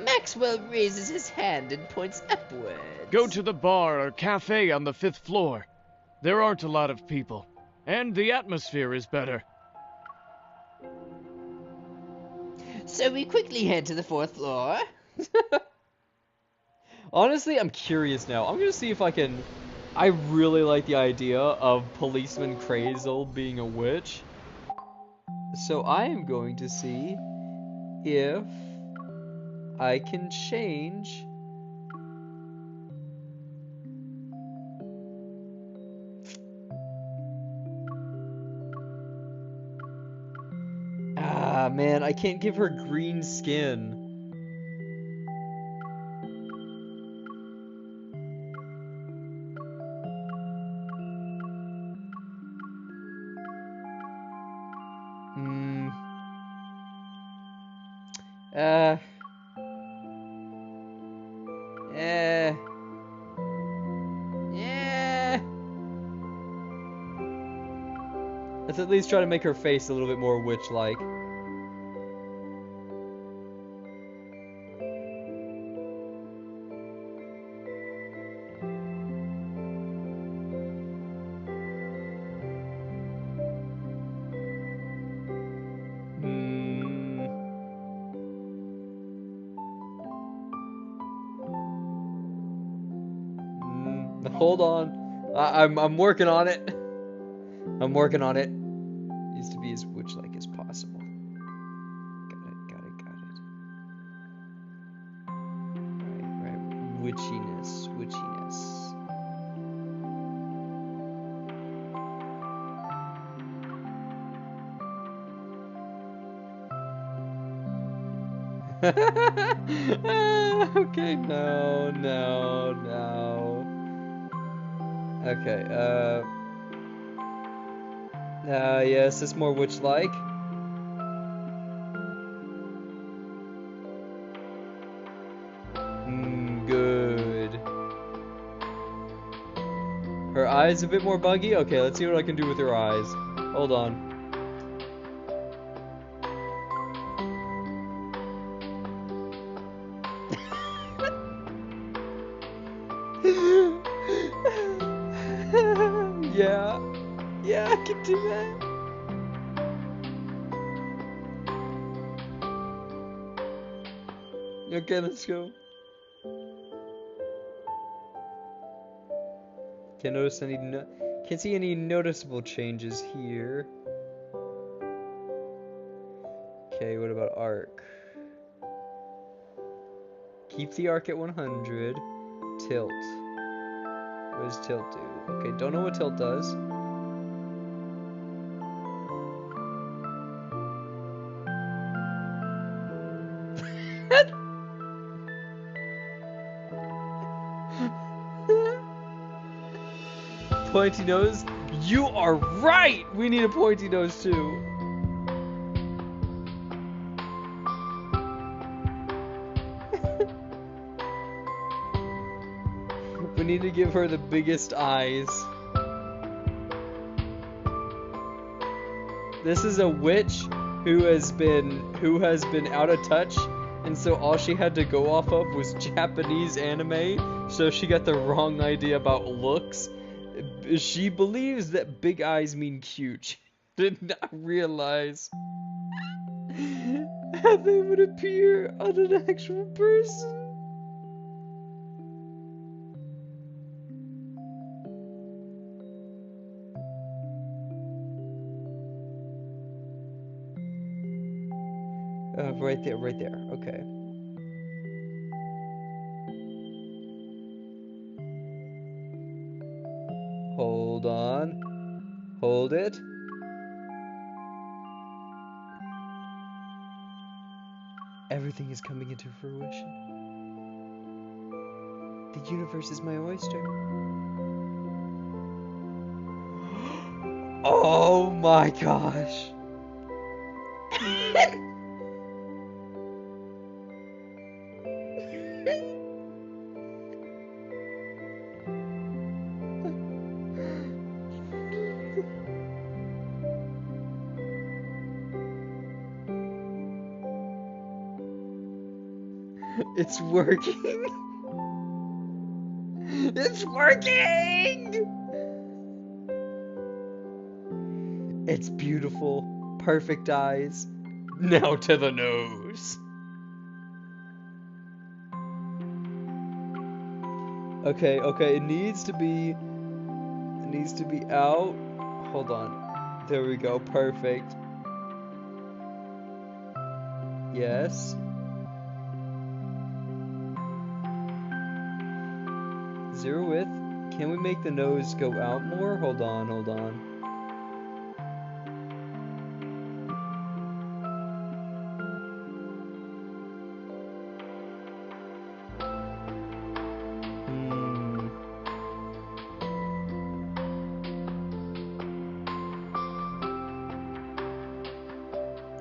Maxwell raises his hand and points upwards. Go to the bar or cafe on the 5th floor. There aren't a lot of people, and the atmosphere is better. So we quickly head to the 4th floor. Honestly, I'm curious now. I'm gonna see if I can... I really like the idea of Policeman Crazel being a witch. So I am going to see if I can change... Ah, man, I can't give her green skin. Let's at least try to make her face a little bit more witch-like. Hold on. I'm working on it. I'm working on it. Needs to be as witch-like as possible. Got it. Right. Witchiness. Okay, no. Okay, yes, it's more witch-like. Good. Her eyes a bit more buggy? Okay, let's see what I can do with her eyes. Hold on. Yeah, I can do that. Okay, let's go. Can't see any noticeable changes here. Okay, what about arc? Keep the arc at 100. Tilt. What does tilt do? Okay, don't know what tilt does. 'Pointy nose? You are right! We need a pointy nose too. We need to give her the biggest eyes. This is a witch who has been out of touch, and so all she had to go off of was Japanese anime, so she got the wrong idea about looks. She believes that big eyes mean cute. She did not realize how they would appear on an actual person. Right there, right there. Okay. Hold on. Hold it. Everything is coming into fruition. The universe is my oyster. Oh my gosh. It's working. It's working. It's beautiful. Perfect eyes. Now to the nose. Okay, it needs to be out. Hold on. There we go. Perfect. Yes. Zero width. Can we make the nose go out more? Hold on.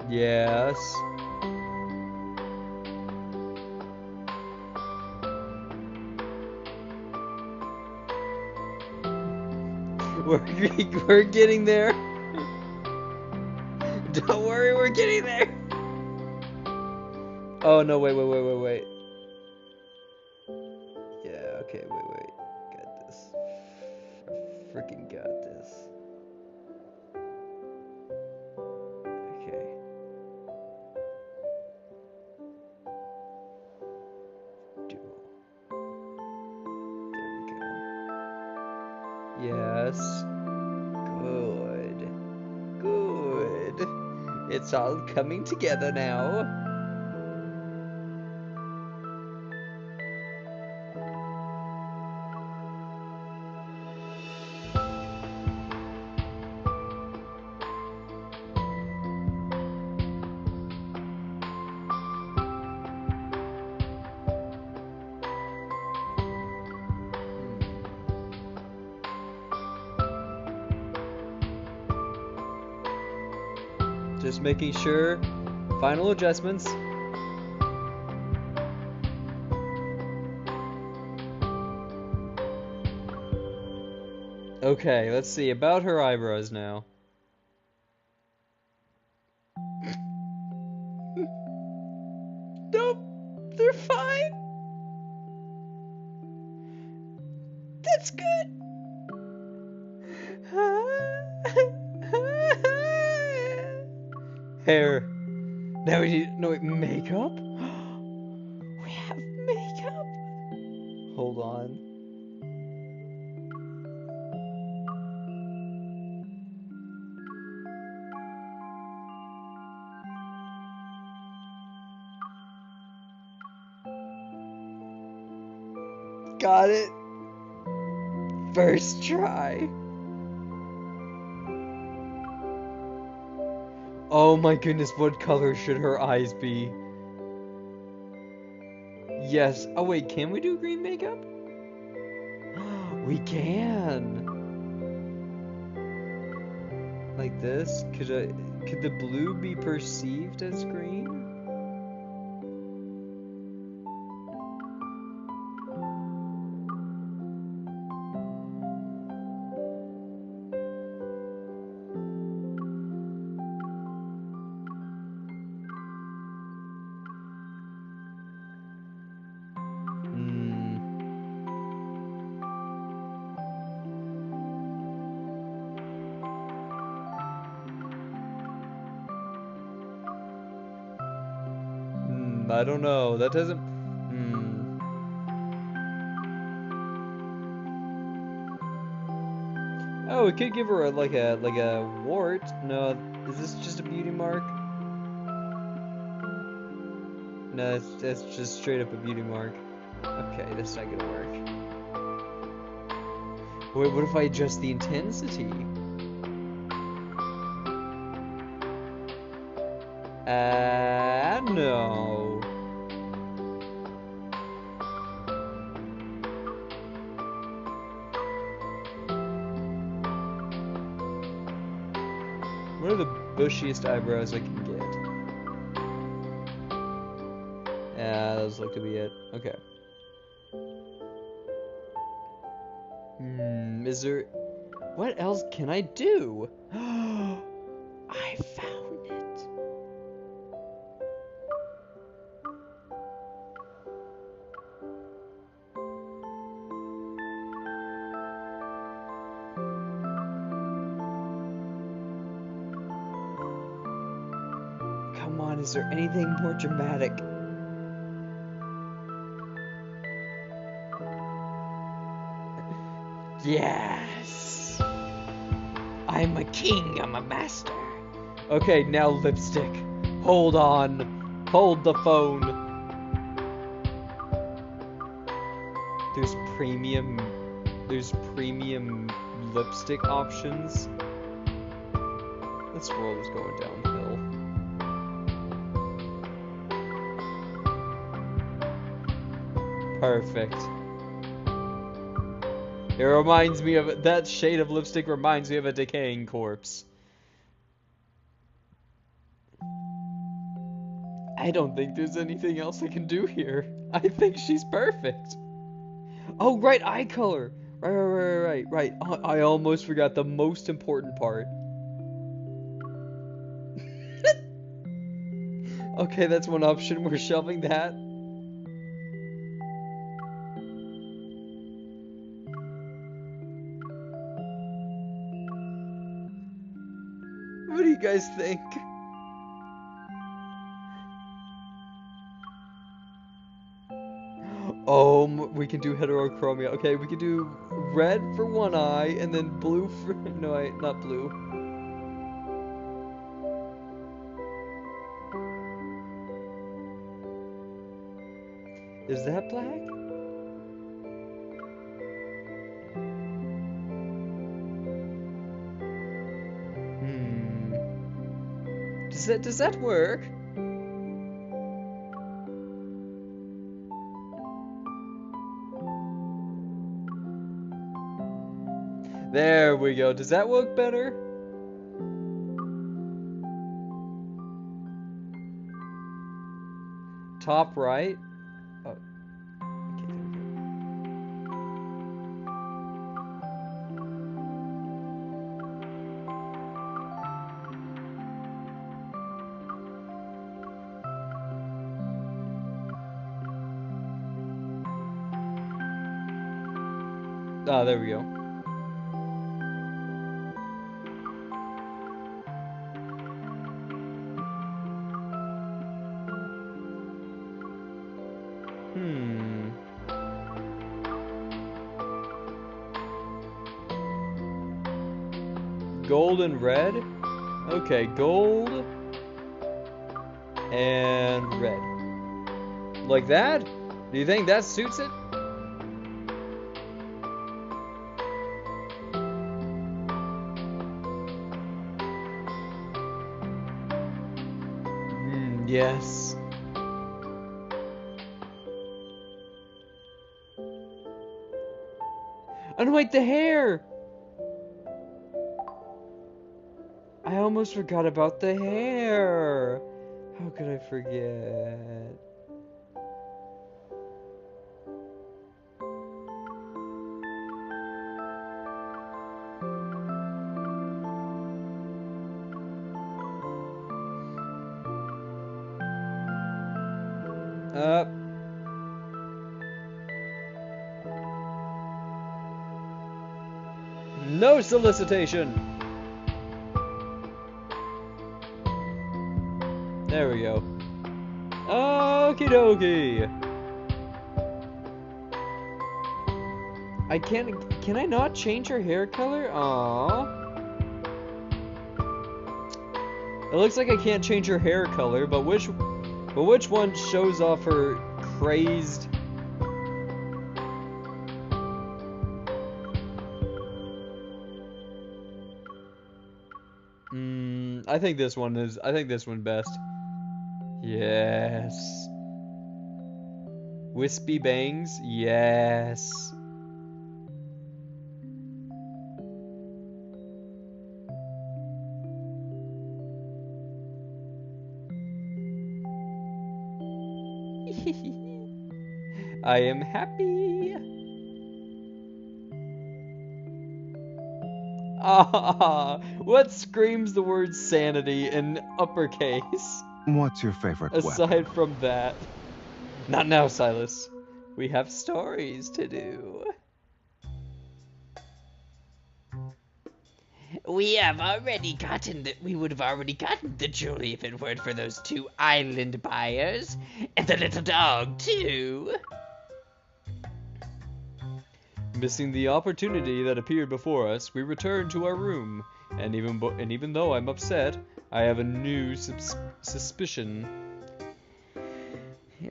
Yes. We're getting there. Don't worry, we're getting there. Oh no, wait. Yeah, okay, wait. Got this. Freaking got this. Okay. Duo. There we go. Yes. Good. It's all coming together now. Just making sure. Final adjustments. Okay, let's see. About her eyebrows now. Nope, they're fine. That's good. Hair. Now we need makeup. We have makeup. Hold on. Got it. First try. Oh my goodness, what color should her eyes be? Yes. Oh wait, can we do green makeup? We can. Like this? Could the blue be perceived as green? I don't know. That doesn't. Oh, we could give her like a wart. No, is this just a beauty mark? No, it's just straight up a beauty mark. Okay, that's not gonna work. Wait, what if I adjust the intensity? No. What are the bushiest eyebrows I can get? Yeah, those look to be it. Okay. Is there... What else can I do? I found it. Come on, is there anything more dramatic? Yes! I'm a king, I'm a master. Okay, now lipstick. Hold on. Hold the phone. There's premium lipstick options. This world is going downhill. Perfect. It reminds me of that shade of lipstick reminds me of a decaying corpse. I don't think there's anything else I can do here. I think she's perfect. Oh, right, eye color. Right. I almost forgot the most important part. Okay, that's one option. We're shelving that. What do you guys think? Oh, we can do heterochromia. Okay, we can do red for one eye and then blue for... No, not blue. Is that black? Does that work? There we go. Does that look better? Top right. Oh. Okay, there we go. Ah, there we go. Gold and red? Okay, gold and red. Like that? Do you think that suits it? Yes. And wait, the hair! I almost forgot about the hair. How could I forget? Up. No solicitation. There we go. Okie dokie. Can I not change her hair color? Aww. It looks like I can't change her hair color, but which one shows off her crazed? I think this one best. Yes. Wispy bangs? Yes. I am happy. Ah, what screams the word sanity in uppercase? What's your favorite Aside weapon? from that. Not now, Silas. We have stories to do. We would have already gotten the jewelry if it weren't for those 2 island buyers. And the little dog, too. Missing the opportunity that appeared before us, we returned to our room. And even though I'm upset, I have a new suspicion.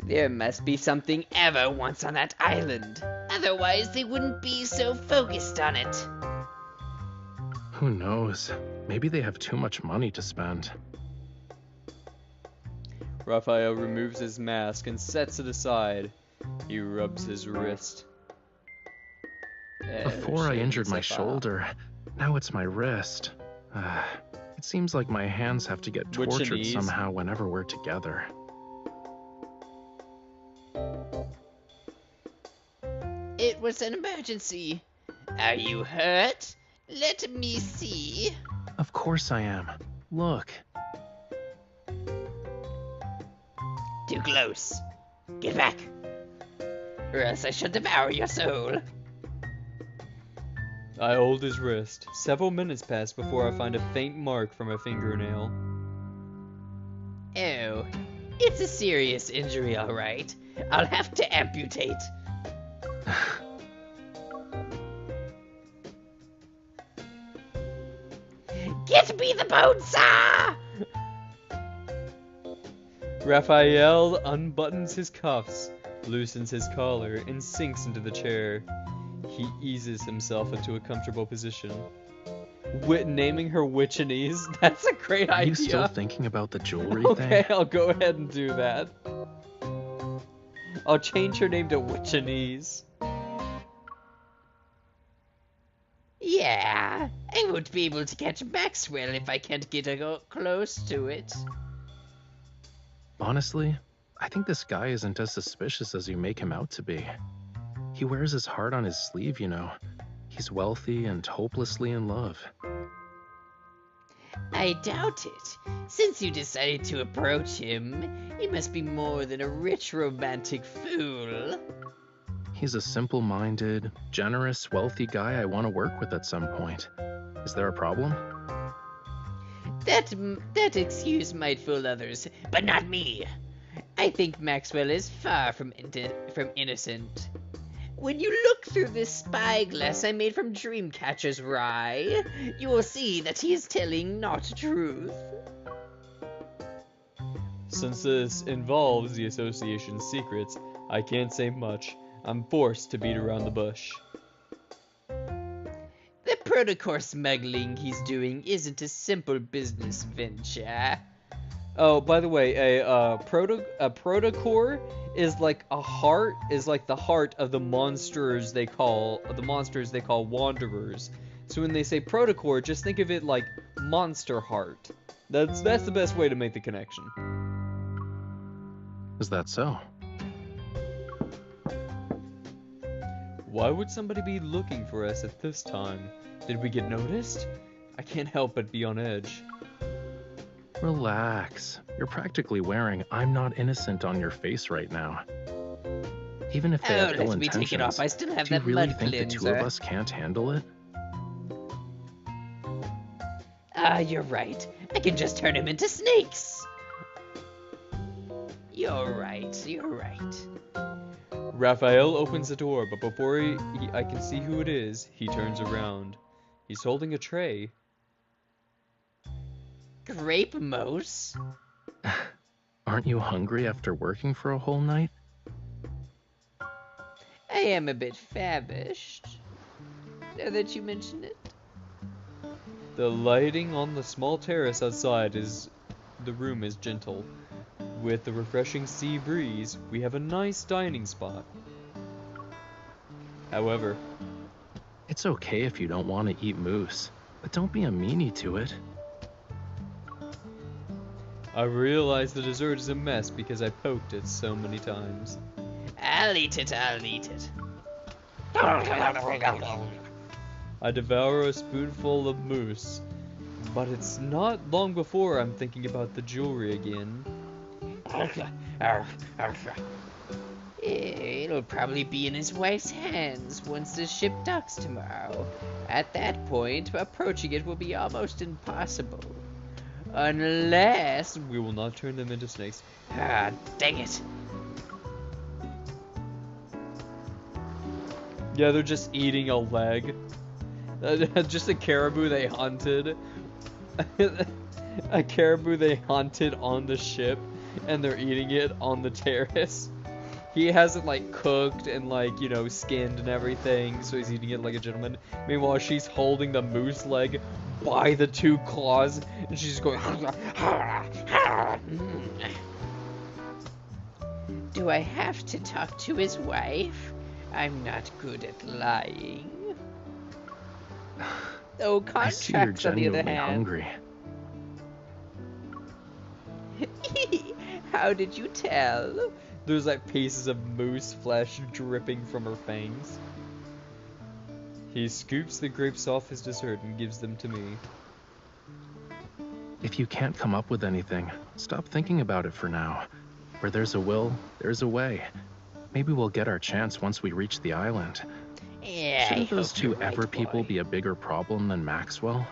There must be something ever once on that island. Otherwise, they wouldn't be so focused on it. Who knows? Maybe they have too much money to spend. Raphael removes his mask and sets it aside. He rubs his wrist. Before I injured my shoulder, now it's my wrist. It seems like my hands have to get tortured somehow whenever we're together. It was an emergency. Are you hurt? Let me see. Of course I am. Look. Too close. Get back. Or else I shall devour your soul. I hold his wrist. Several minutes pass before I find a faint mark from a fingernail. Oh, it's a serious injury, all right. I'll have to amputate. Get me the bone saw! Raphael unbuttons his cuffs, loosens his collar, and sinks into the chair. He eases himself into a comfortable position. Naming her Witchinese? That's a great idea. Are you still thinking about the jewelry thing? Okay, I'll go ahead and do that. I'll change her name to Witchinese. Yeah, I won't be able to catch Maxwell if I can't get close to it. Honestly, I think this guy isn't as suspicious as you make him out to be. He wears his heart on his sleeve, you know. He's wealthy and hopelessly in love. I doubt it. Since you decided to approach him, he must be more than a rich romantic fool. He's a simple-minded, generous, wealthy guy I want to work with at some point. Is there a problem? That excuse might fool others, but not me. I think Maxwell is far from innocent. When you look through this spyglass I made from Dreamcatcher's rye, you will see that he is telling not truth. Since this involves the association's secrets, I can't say much. I'm forced to beat around the bush. The protocore smuggling he's doing isn't a simple business venture. Oh, by the way, a protocore is like a heart, is like the heart of the monsters they call wanderers. So when they say protocore, just think of it like monster heart. That's the best way to make the connection. Is that so? Why would somebody be looking for us at this time? Did we get noticed? I can't help but be on edge. Relax. You're practically wearing "I'm not innocent" on your face right now. Even if they have ill let me take it off. intentions, I still have do you that really mud think the two of cleanser. us can't handle it? Ah, you're right. I can just turn him into snakes. You're right. You're right. Raphael opens the door, but before I can see who it is, he turns around. He's holding a tray. Grape mousse? Aren't you hungry after working for a whole night? I am a bit famished. Now that you mention it. The lighting on the small terrace outside the room is gentle. With the refreshing sea breeze, we have a nice dining spot. However, It's okay if you don't want to eat moose, but don't be a meanie to it. I realize the dessert is a mess because I poked it so many times. I'll eat it. I'll eat it. I devour a spoonful of mousse, but it's not long before I'm thinking about the jewelry again. It'll probably be in his wife's hands once the ship docks tomorrow. At that point, approaching it will be almost impossible. Unless... We will not turn them into snakes. Ah, dang it. Yeah, they're just eating a leg. Just a caribou they hunted. A caribou they hunted on the ship, and they're eating it on the terrace. He has it like cooked and like, you know, skinned and everything, so he's eating it like a gentleman. Meanwhile, she's holding the moose leg by the two claws, and she's going. Do I have to talk to his wife? I'm not good at lying. Oh, I see you're contracts on the other genuinely hand. hungry. How did you tell? There's like pieces of moose flesh dripping from her fangs. He scoops the grapes off his dessert and gives them to me. If you can't come up with anything, stop thinking about it for now. Where there's a will, there's a way. Maybe we'll get our chance once we reach the island. Yeah, Shouldn't I those hope two you're right, Ever people boy. be a bigger problem than Maxwell?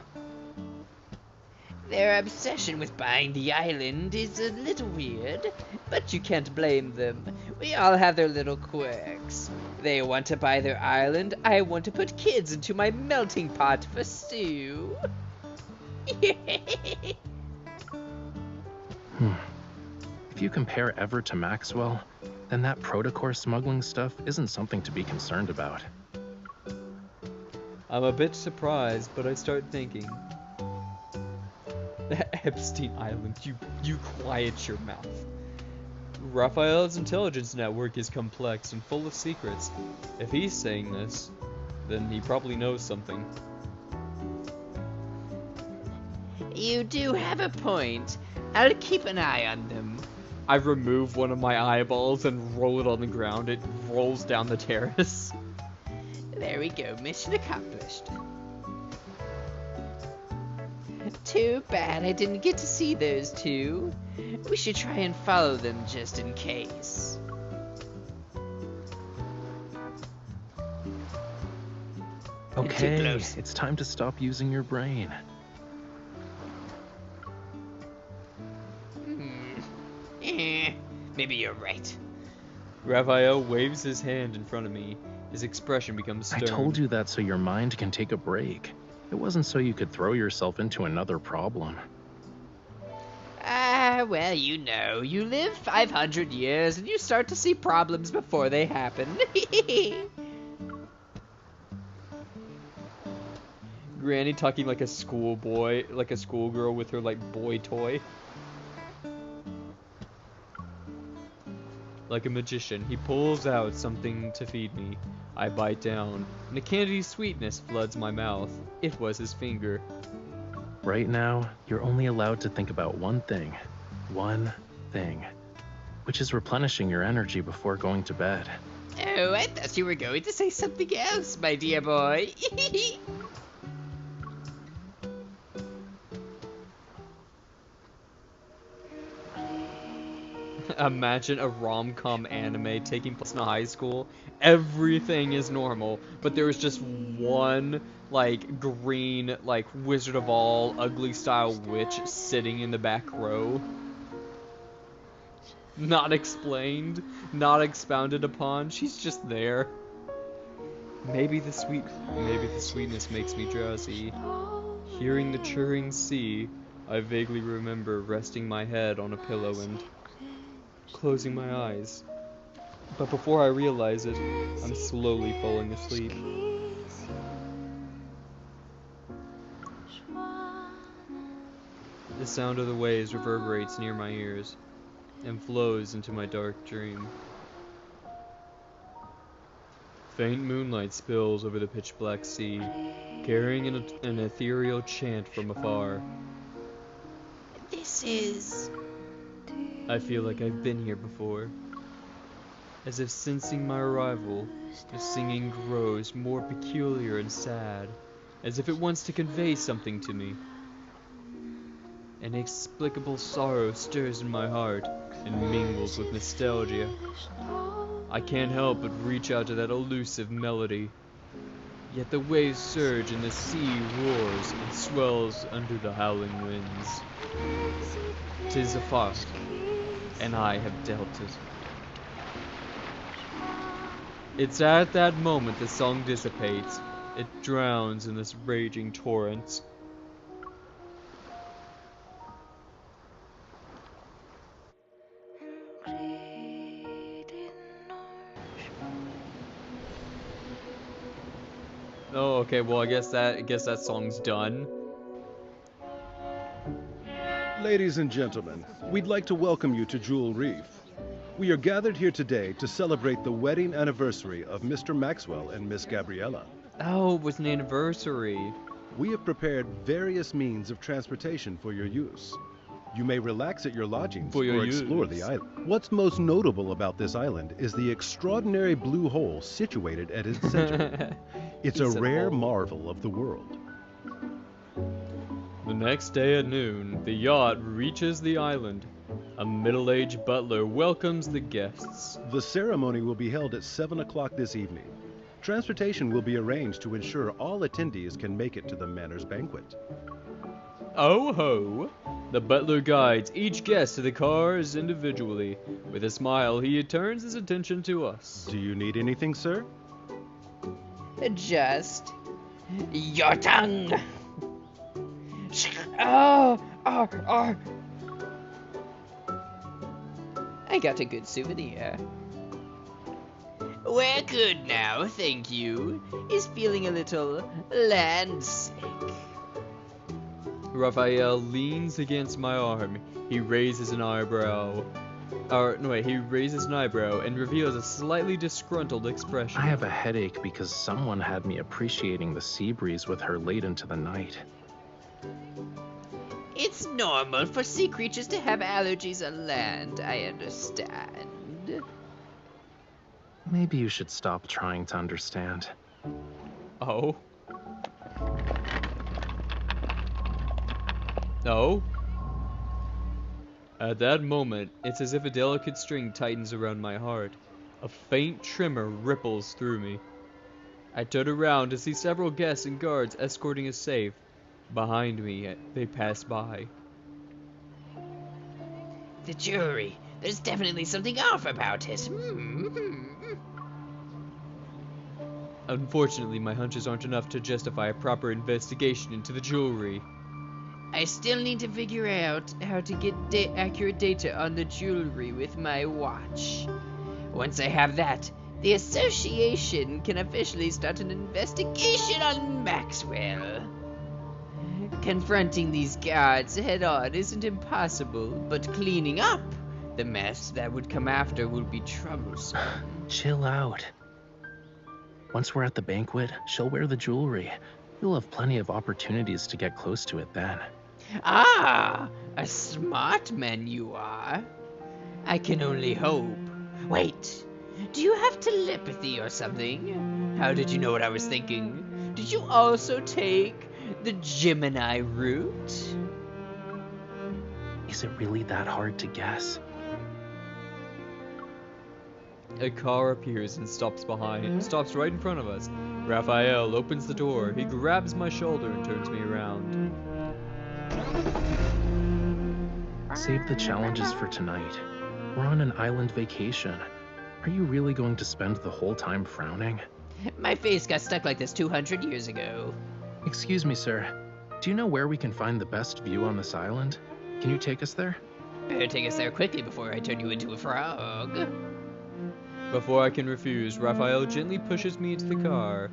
Their obsession with buying the island is a little weird, but you can't blame them. We all have their little quirks. They want to buy their island, I want to put kids into my melting pot for stew. If you compare Ever to Maxwell, then that protocore smuggling stuff isn't something to be concerned about. I'm a bit surprised, but I start thinking. Epstein Island, you quiet your mouth. Raphael's intelligence network is complex and full of secrets. If he's saying this, then he probably knows something. You do have a point. I'll keep an eye on them. I remove one of my eyeballs and roll it on the ground. It rolls down the terrace. There we go, mission accomplished. Too bad I didn't get to see those two. We should try and follow them just in case. Okay, close. it's time to stop using your brain. Maybe you're right. Raphael waves his hand in front of me. His expression becomes stern. I told you that so your mind can take a break. It wasn't so you could throw yourself into another problem. Ah, well, you know, you live 500 years and you start to see problems before they happen. Granny talking like a schoolboy, like a schoolgirl with her like boy toy. Like a magician, he pulls out something to feed me. I bite down, and a candy sweetness floods my mouth. It was his finger. Right now, you're only allowed to think about one thing, which is replenishing your energy before going to bed. Oh, I thought you were going to say something else, my dear boy. Imagine a rom-com anime taking place in a high school. Everything is normal, but there is just one, like, green, like, Wizard of All, ugly style witch sitting in the back row. Not explained, not expounded upon, she's just there. Maybe the sweetness makes me drowsy. Hearing the churring sea, I vaguely remember resting my head on a pillow and closing my eyes. But before I realize it, I'm slowly falling asleep. The sound of the waves reverberates near my ears and flows into my dark dream. Faint moonlight spills over the pitch-black sea, carrying an ethereal chant from afar. This is... I feel like I've been here before. As if sensing my arrival, the singing grows more peculiar and sad, as if it wants to convey something to me. An inexplicable sorrow stirs in my heart and mingles with nostalgia. I can't help but reach out to that elusive melody. Yet the waves surge and the sea roars and swells under the howling winds. 'Tis a farce, and I have dealt it. It's at that moment the song dissipates. It drowns in this raging torrent. Oh, okay, well, I guess that song's done. Ladies and gentlemen, we'd like to welcome you to Jewel Reef. We are gathered here today to celebrate the wedding anniversary of Mr. Maxwell and Miss Gabriella. Oh, it was an anniversary. We have prepared various means of transportation for your use. You may relax at your lodgings or explore the island. What's most notable about this island is the extraordinary blue hole situated at its center. It's a rare marvel of the world. The next day at noon, the yacht reaches the island. A middle-aged butler welcomes the guests. The ceremony will be held at 7 o'clock this evening. Transportation will be arranged to ensure all attendees can make it to the Manor's banquet. Oh ho! The butler guides each guest to the cars individually. With a smile, he turns his attention to us. Do you need anything, sir? Just... your tongue! Oh! I got a good souvenir. We're good now, thank you. Is feeling a little landsick. Raphael leans against my arm. He raises an eyebrow. He raises an eyebrow and reveals a slightly disgruntled expression. I have a headache because someone had me appreciating the sea breeze with her late into the night. It's normal for sea creatures to have allergies on land, I understand. Maybe you should stop trying to understand. Oh? No? At that moment, it's as if a delicate string tightens around my heart. A faint tremor ripples through me. I turn around to see several guests and guards escorting a safe. Behind me, they pass by. The jury. There's definitely something off about it. Unfortunately, my hunches aren't enough to justify a proper investigation into the jewelry. I still need to figure out how to get accurate data on the jewelry with my watch. Once I have that, the association can officially start an investigation on Maxwell. Confronting these guards head-on isn't impossible, but cleaning up The mess that would come after would be troublesome. Chill out. Once we're at the banquet, she'll wear the jewelry. You'll have plenty of opportunities to get close to it then. Ah, a smart man you are. I can only hope. Wait, do you have telepathy or something? How did you know what I was thinking? Did you also take the Gemini route? Is it really that hard to guess? A car appears and stops right in front of us. Raphael opens the door. He grabs my shoulder and turns me around. Save the challenges for tonight. We're on an island vacation. Are you really going to spend the whole time frowning? My face got stuck like this 200 years ago. Excuse me, sir. Do you know where we can find the best view on this island? Can you take us there? Better take us there quickly before I turn you into a frog. Before I can refuse, Raphael gently pushes me into the car.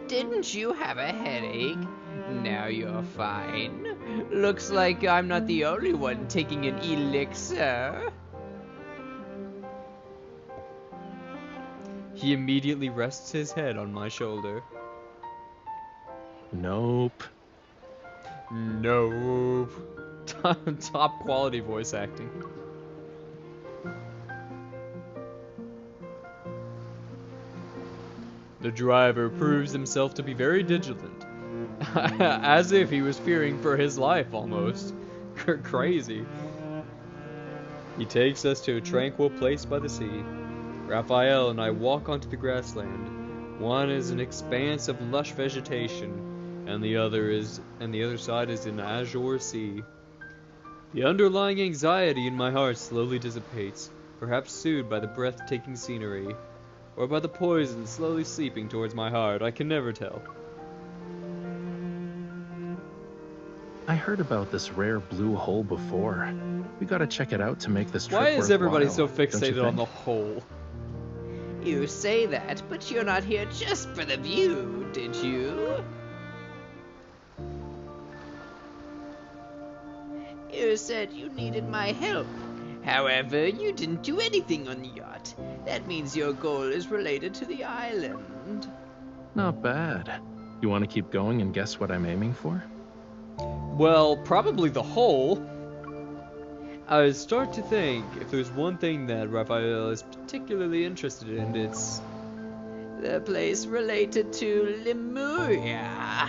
Didn't you have a headache? Now you're fine. Looks like I'm not the only one taking an elixir. He immediately rests his head on my shoulder. Nope. Nope. Top quality voice acting. The driver proves himself to be very vigilant. As if he was fearing for his life, almost. Crazy. He takes us to a tranquil place by the sea. Raphael and I walk onto the grassland. One is an expanse of lush vegetation, and the other side is an azure sea. The underlying anxiety in my heart slowly dissipates, perhaps soothed by the breathtaking scenery, or by the poison slowly seeping towards my heart. I can never tell. I heard about this rare blue hole before. We gotta check it out to make this trip Why is everybody worthwhile, so fixated on the hole? You say that, but you're not here just for the view, did you? You said you needed my help. However, you didn't do anything on the yacht. That means your goal is related to the island. Not bad. You want to keep going and guess what I'm aiming for? Well, probably the hole. I start to think if there's one thing that Raphael is particularly interested in, it's the place related to Lemuria.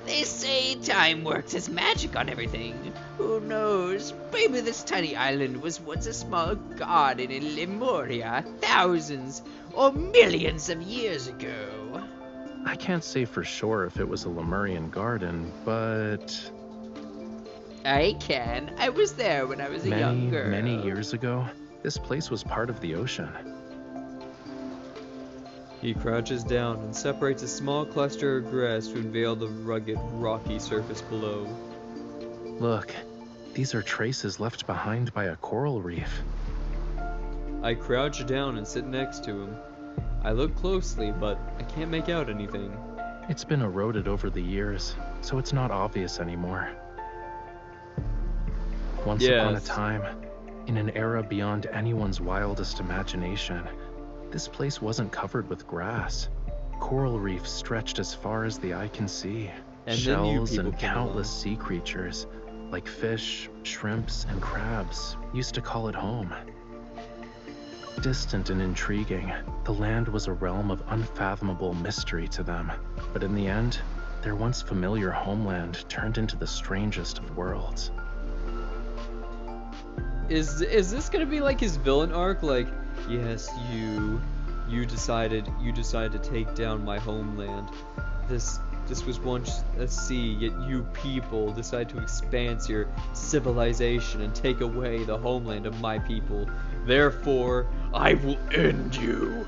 They say time works as magic on everything. Who knows? Maybe this tiny island was once a small garden in Lemuria thousands or millions of years ago. I can't say for sure if it was a Lemurian garden, but... I can. I was there when I was a young girl. Many years ago, this place was part of the ocean. He crouches down and separates a small cluster of grass to unveil the rugged, rocky surface below. Look, these are traces left behind by a coral reef. I crouch down and sit next to him. I look closely, but I can't make out anything. It's been eroded over the years, so it's not obvious anymore. Once upon a time, in an era beyond anyone's wildest imagination, this place wasn't covered with grass. Coral reefs stretched as far as the eye can see. And shells and countless sea creatures, like fish, shrimps, and crabs, used to call it home. Distant and intriguing, the land was a realm of unfathomable mystery to them. But in the end, their once familiar homeland turned into the strangest of worlds. Is this gonna be like his villain arc? Like, yes, you decided to take down my homeland. This was once a sea, yet you people decide to expand your civilization and take away the homeland of my people. Therefore, I will end you.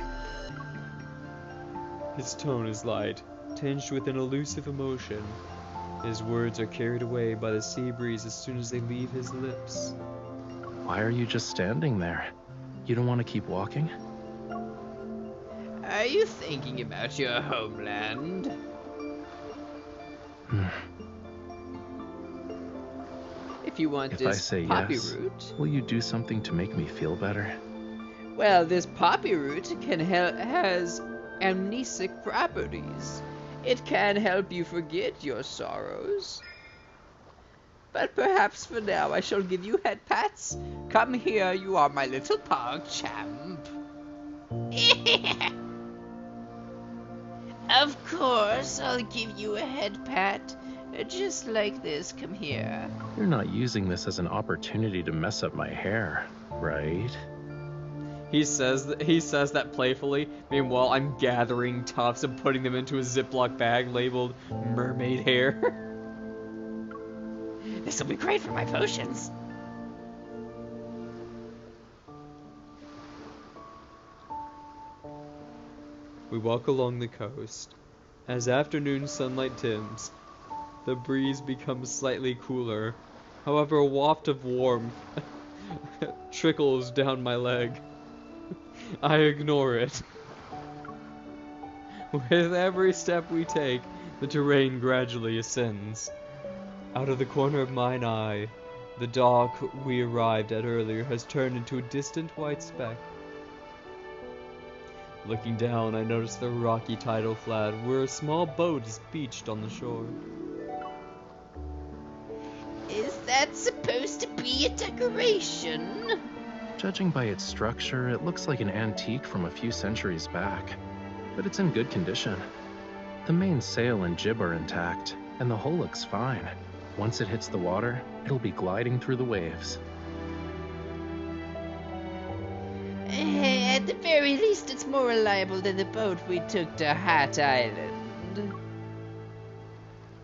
His tone is light, tinged with an elusive emotion. His words are carried away by the sea breeze as soon as they leave his lips. Why are you just standing there? You don't want to keep walking? Are you thinking about your homeland? if you want If this I say poppy yes, root. will you do something to make me feel better? Well, this poppy root has amnesic properties. It can help you forget your sorrows. But perhaps for now I shall give you head pats. Come here, you are my little pog champ. Of course, I'll give you a head pat. Just like this, come here. You're not using this as an opportunity to mess up my hair, right? He says that playfully. Meanwhile, I'm gathering tufts and putting them into a Ziploc bag labeled mermaid hair. This'll be great for my potions. We walk along the coast. As afternoon sunlight dims, the breeze becomes slightly cooler. However, a waft of warmth trickles down my leg. I ignore it. With every step we take, the terrain gradually ascends. Out of the corner of mine eye, the dock we arrived at earlier has turned into a distant white speck. Looking down, I notice the rocky tidal flat where a small boat is beached on the shore. Is that supposed to be a decoration? Judging by its structure, it looks like an antique from a few centuries back, but it's in good condition. The main sail and jib are intact, and the hull looks fine. Once it hits the water, it'll be gliding through the waves. At the very least, it's more reliable than the boat we took to Hat Island.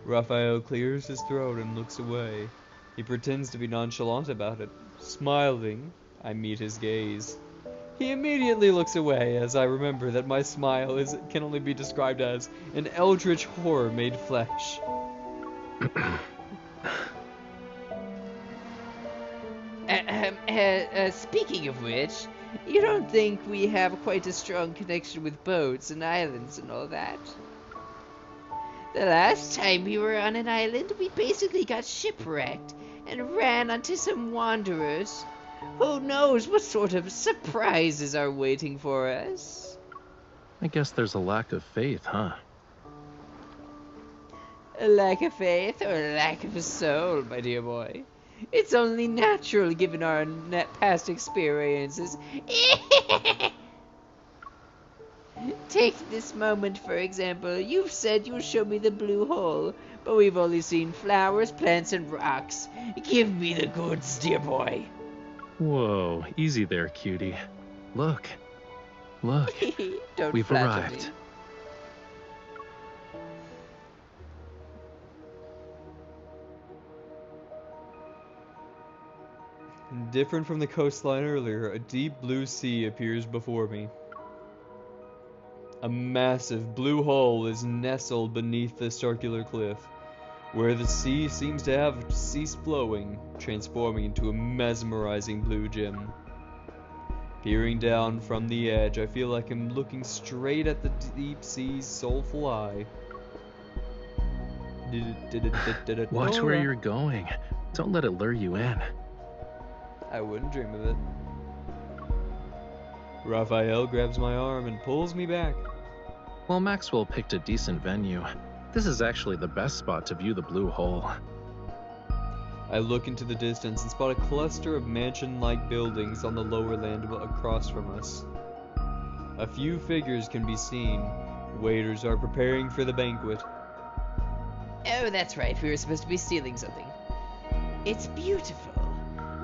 Raphael clears his throat and looks away. He pretends to be nonchalant about it. Smiling, I meet his gaze. He immediately looks away as I remember that my smile can only be described as an eldritch horror made flesh. Speaking of which, you don't think we have quite a strong connection with boats and islands and all that? The last time we were on an island, we basically got shipwrecked and ran onto some wanderers. Who knows what sort of surprises are waiting for us? I guess there's a lack of faith, huh? A lack of faith or a lack of a soul, my dear boy. It's only natural given our past experiences. Take this moment, for example. You've said you'll show me the blue hole, but we've only seen flowers, plants, and rocks. Give me the goods, dear boy. Whoa, easy there, cutie. Look. Look. Don't We've flatter arrived. me. Different from the coastline earlier, a deep blue sea appears before me. A massive blue hole is nestled beneath the circular cliff, where the sea seems to have ceased flowing, transforming into a mesmerizing blue gem. Peering down from the edge, I feel like I'm looking straight at the deep sea's soulful eye. Watch where you're going. Don't let it lure you in. I wouldn't dream of it. Raphael grabs my arm and pulls me back. Well, Maxwell picked a decent venue. This is actually the best spot to view the blue hole. I look into the distance and spot a cluster of mansion-like buildings on the lower land across from us. A few figures can be seen. Waiters are preparing for the banquet. Oh, that's right. We were supposed to be stealing something. It's beautiful.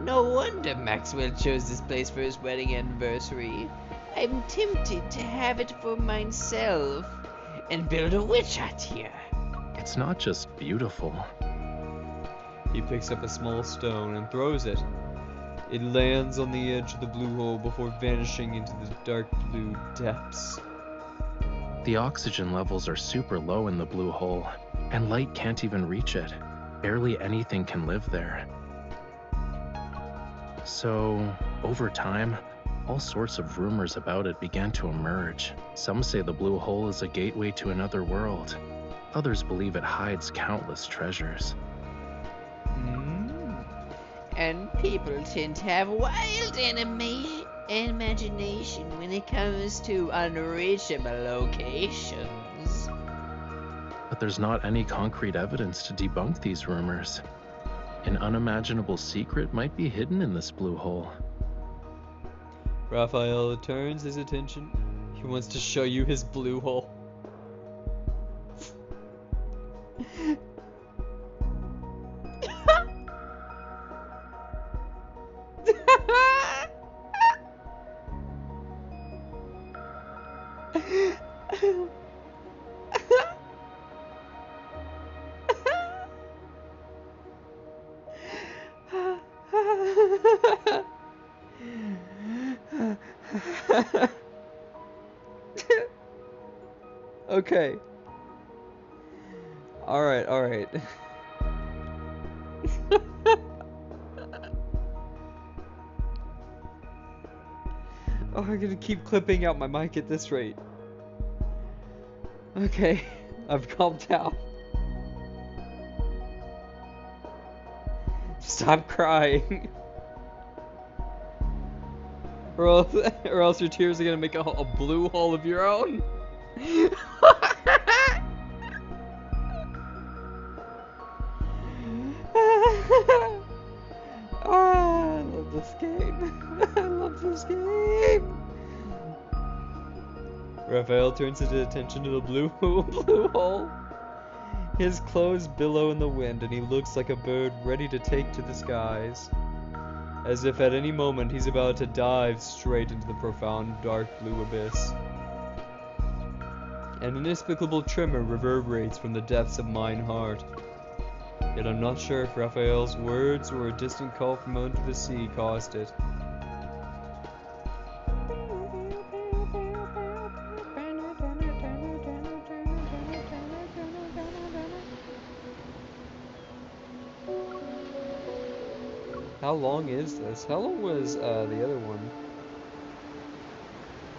No wonder Maxwell chose this place for his wedding anniversary. I'm tempted to have it for myself and build a witch hut here. It's not just beautiful. He picks up a small stone and throws it. It lands on the edge of the blue hole before vanishing into the dark blue depths. The oxygen levels are super low in the blue hole, and light can't even reach it. Barely anything can live there. So, over time, all sorts of rumors about it began to emerge. Some say the blue hole is a gateway to another world. Others believe it hides countless treasures. And people tend to have wild imagination when it comes to unreachable locations. But there's not any concrete evidence to debunk these rumors. An unimaginable secret might be hidden in this blue hole. Raphael turns his attention. He wants to show you his blue hole. Okay. Alright, alright. Oh, I'm gonna keep clipping out my mic at this rate. Okay, I've calmed down. Stop crying. Or else your tears are gonna make a blue hole of your own. I love this game. I love this game. Raphael turns his attention to the blue hole. His clothes billow in the wind, and he looks like a bird ready to take to the skies, as if at any moment he's about to dive straight into the profound dark blue abyss. An inexplicable tremor reverberates from the depths of mine heart. Yet I'm not sure if Raphael's words or a distant call from under the sea caused it. How long is this? How long was the other one?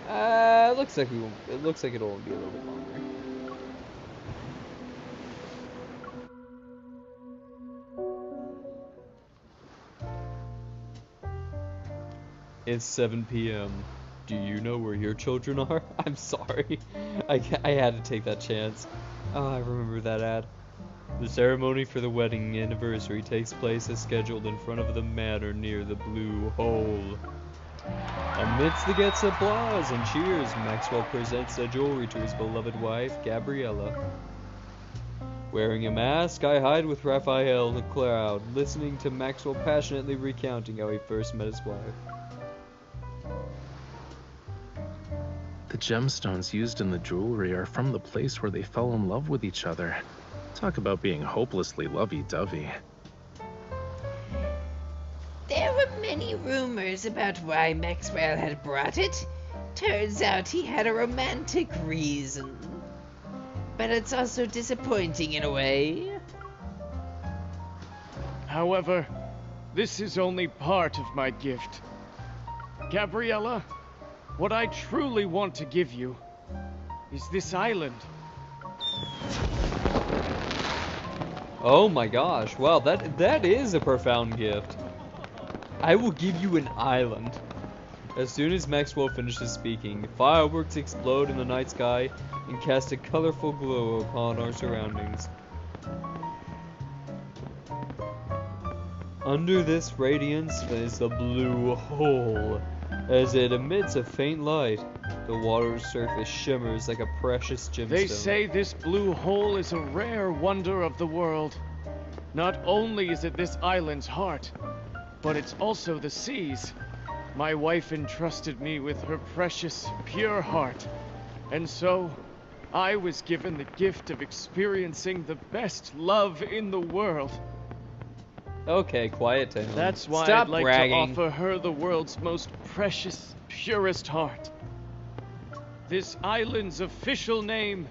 It looks like it'll be a little bit longer. It's 7 p.m. Do you know where your children are? I'm sorry. I had to take that chance. Oh, I remember that ad. The ceremony for the wedding anniversary takes place as scheduled in front of the manor near the blue hole. Amidst the gets applause and cheers, Maxwell presents the jewelry to his beloved wife, Gabriella. Wearing a mask, I hide with Raphael in the crowd, listening to Maxwell passionately recounting how he first met his wife. The gemstones used in the jewelry are from the place where they fell in love with each other. Talk about being hopelessly lovey-dovey. There were many rumors about why Maxwell had brought it. Turns out he had a romantic reason. But it's also disappointing in a way. However, this is only part of my gift. Gabriella, what I truly want to give you is this island. Oh my gosh, wow, that is a profound gift. I will give you an island. As soon as Maxwell finishes speaking, fireworks explode in the night sky and cast a colorful glow upon our surroundings. Under this radiance is the blue hole. As it emits a faint light, the water's surface shimmers like a precious gemstone. They say this blue hole is a rare wonder of the world. Not only is it this island's heart, but it's also the sea's. My wife entrusted me with her precious, pure heart, and so I was given the gift of experiencing the best love in the world. Okay, quiet down. That's why Stop I'd like bragging. to offer her the world's most precious, purest heart. This island's official name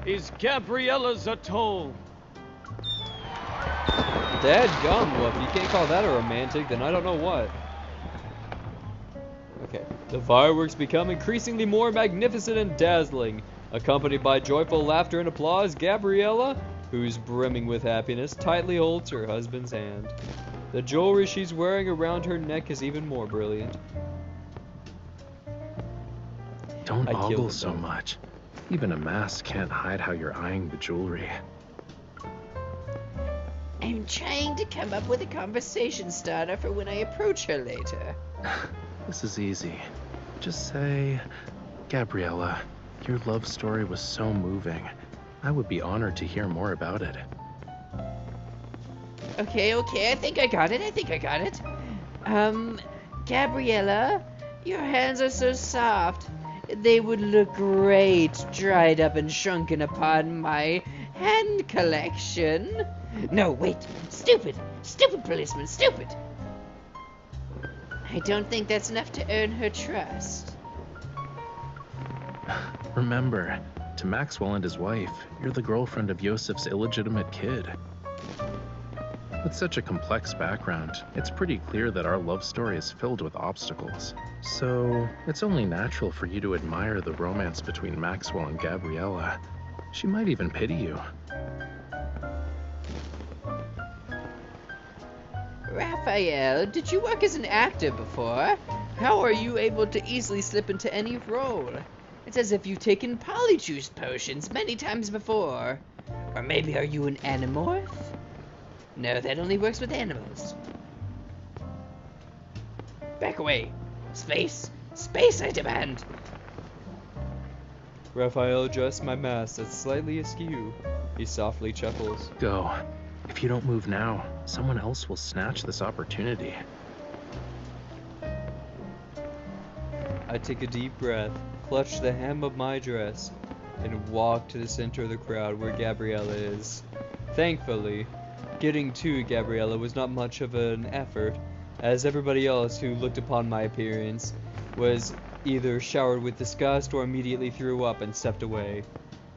is Gabriella's Atoll. Dadgum, well, if you can't call that a romantic, then I don't know what. Okay. The fireworks become increasingly more magnificent and dazzling. Accompanied by joyful laughter and applause, Gabriella, who's brimming with happiness, tightly holds her husband's hand. The jewelry she's wearing around her neck is even more brilliant. Don't I killed ogle them so both. much. Even a mask can't hide how you're eyeing the jewelry. I'm trying to come up with a conversation starter for when I approach her later. This is easy. Just say, Gabriella, your love story was so moving. I would be honored to hear more about it. Okay, I think I got it. Gabriella, your hands are so soft. They would look great dried up and shrunken upon my hand collection. No, wait. Stupid policeman, stupid. I don't think that's enough to earn her trust. Remember, to Maxwell and his wife, you're the girlfriend of Yosef's illegitimate kid. With such a complex background, it's pretty clear that our love story is filled with obstacles. So, it's only natural for you to admire the romance between Maxwell and Gabriella. She might even pity you. Raphael, did you work as an actor before? How are you able to easily slip into any role? It's as if you've taken polyjuice potions many times before. Or maybe are you an animorph? No, that only works with animals. Back away. Space, I demand. Raphael adjusts my mask that's slightly askew. He softly chuckles. Go. If you don't move now, someone else will snatch this opportunity. I take a deep breath, clutch the hem of my dress, and walk to the center of the crowd where Gabriella is. Thankfully, getting to Gabriella was not much of an effort, as everybody else who looked upon my appearance was either showered with disgust or immediately threw up and stepped away.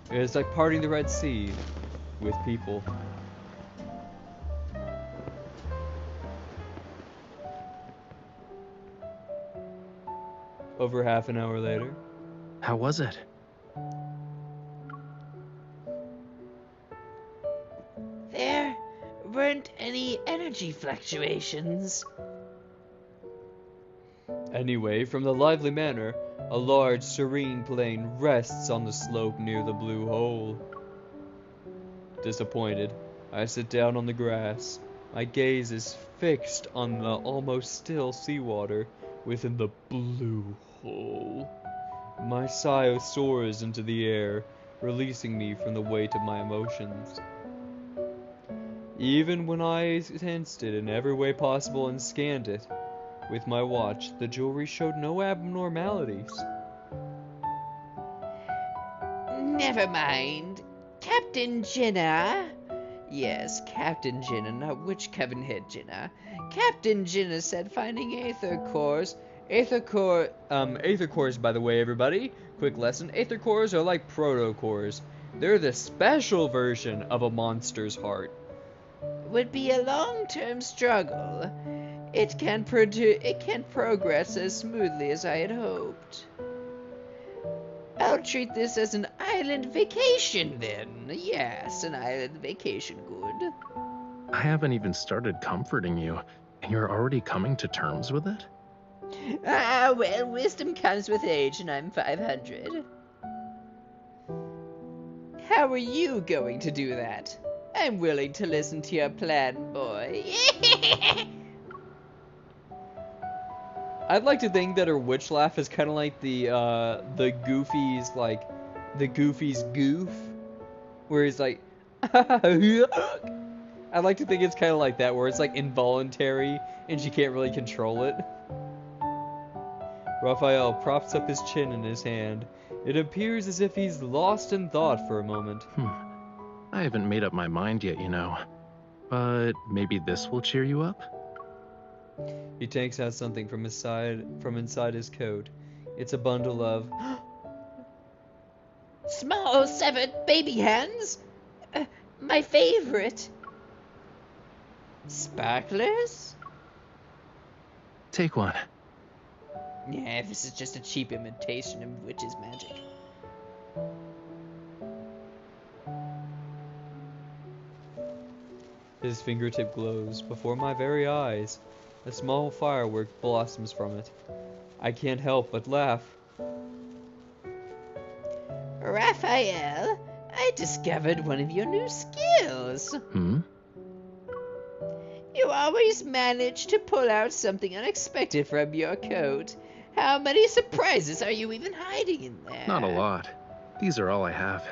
It was like parting the Red Sea with people. Over half an hour later. How was it? There weren't any energy fluctuations. Anyway, from the lively manor, a large, serene plane rests on the slope near the blue hole. Disappointed, I sit down on the grass. My gaze is fixed on the almost still seawater within the blue hole. My sigh soars into the air, releasing me from the weight of my emotions. Even when I sensed it in every way possible and scanned it with my watch, the jewelry showed no abnormalities. Never mind. Captain Jenner. Yes, Captain Jenner, not Witch Coven Head Jenner. Captain Jenner said finding Aether cores. Aether cores, by the way, everybody. Quick lesson. Aether cores are like proto cores. They're the special version of a monster's heart. Would be a long-term struggle. It can't progress as smoothly as I had hoped. I'll treat this as an island vacation then. Yes, an island vacation, good. I haven't even started comforting you, and you're already coming to terms with it? Ah, well, wisdom comes with age, and I'm 500. How are you going to do that? I'm willing to listen to your plan, boy. I'd like to think that her witch laugh is kind of like the Goofy's goof, where he's like, I'd like to think it's kind of like that, where it's like involuntary and she can't really control it. Raphael props up his chin in his hand. It appears as if he's lost in thought for a moment. I haven't made up my mind yet, you know. But maybe this will cheer you up? He takes out something from inside his coat. It's a bundle of small severed baby hands. My favorite. Sparklers? Take one. Yeah, this is just a cheap imitation of witch's magic. His fingertip glows before my very eyes. A small firework blossoms from it. I can't help but laugh. Raphael, I discovered one of your new skills. You always manage to pull out something unexpected from your coat. How many surprises are you even hiding in there? Not a lot. These are all I have.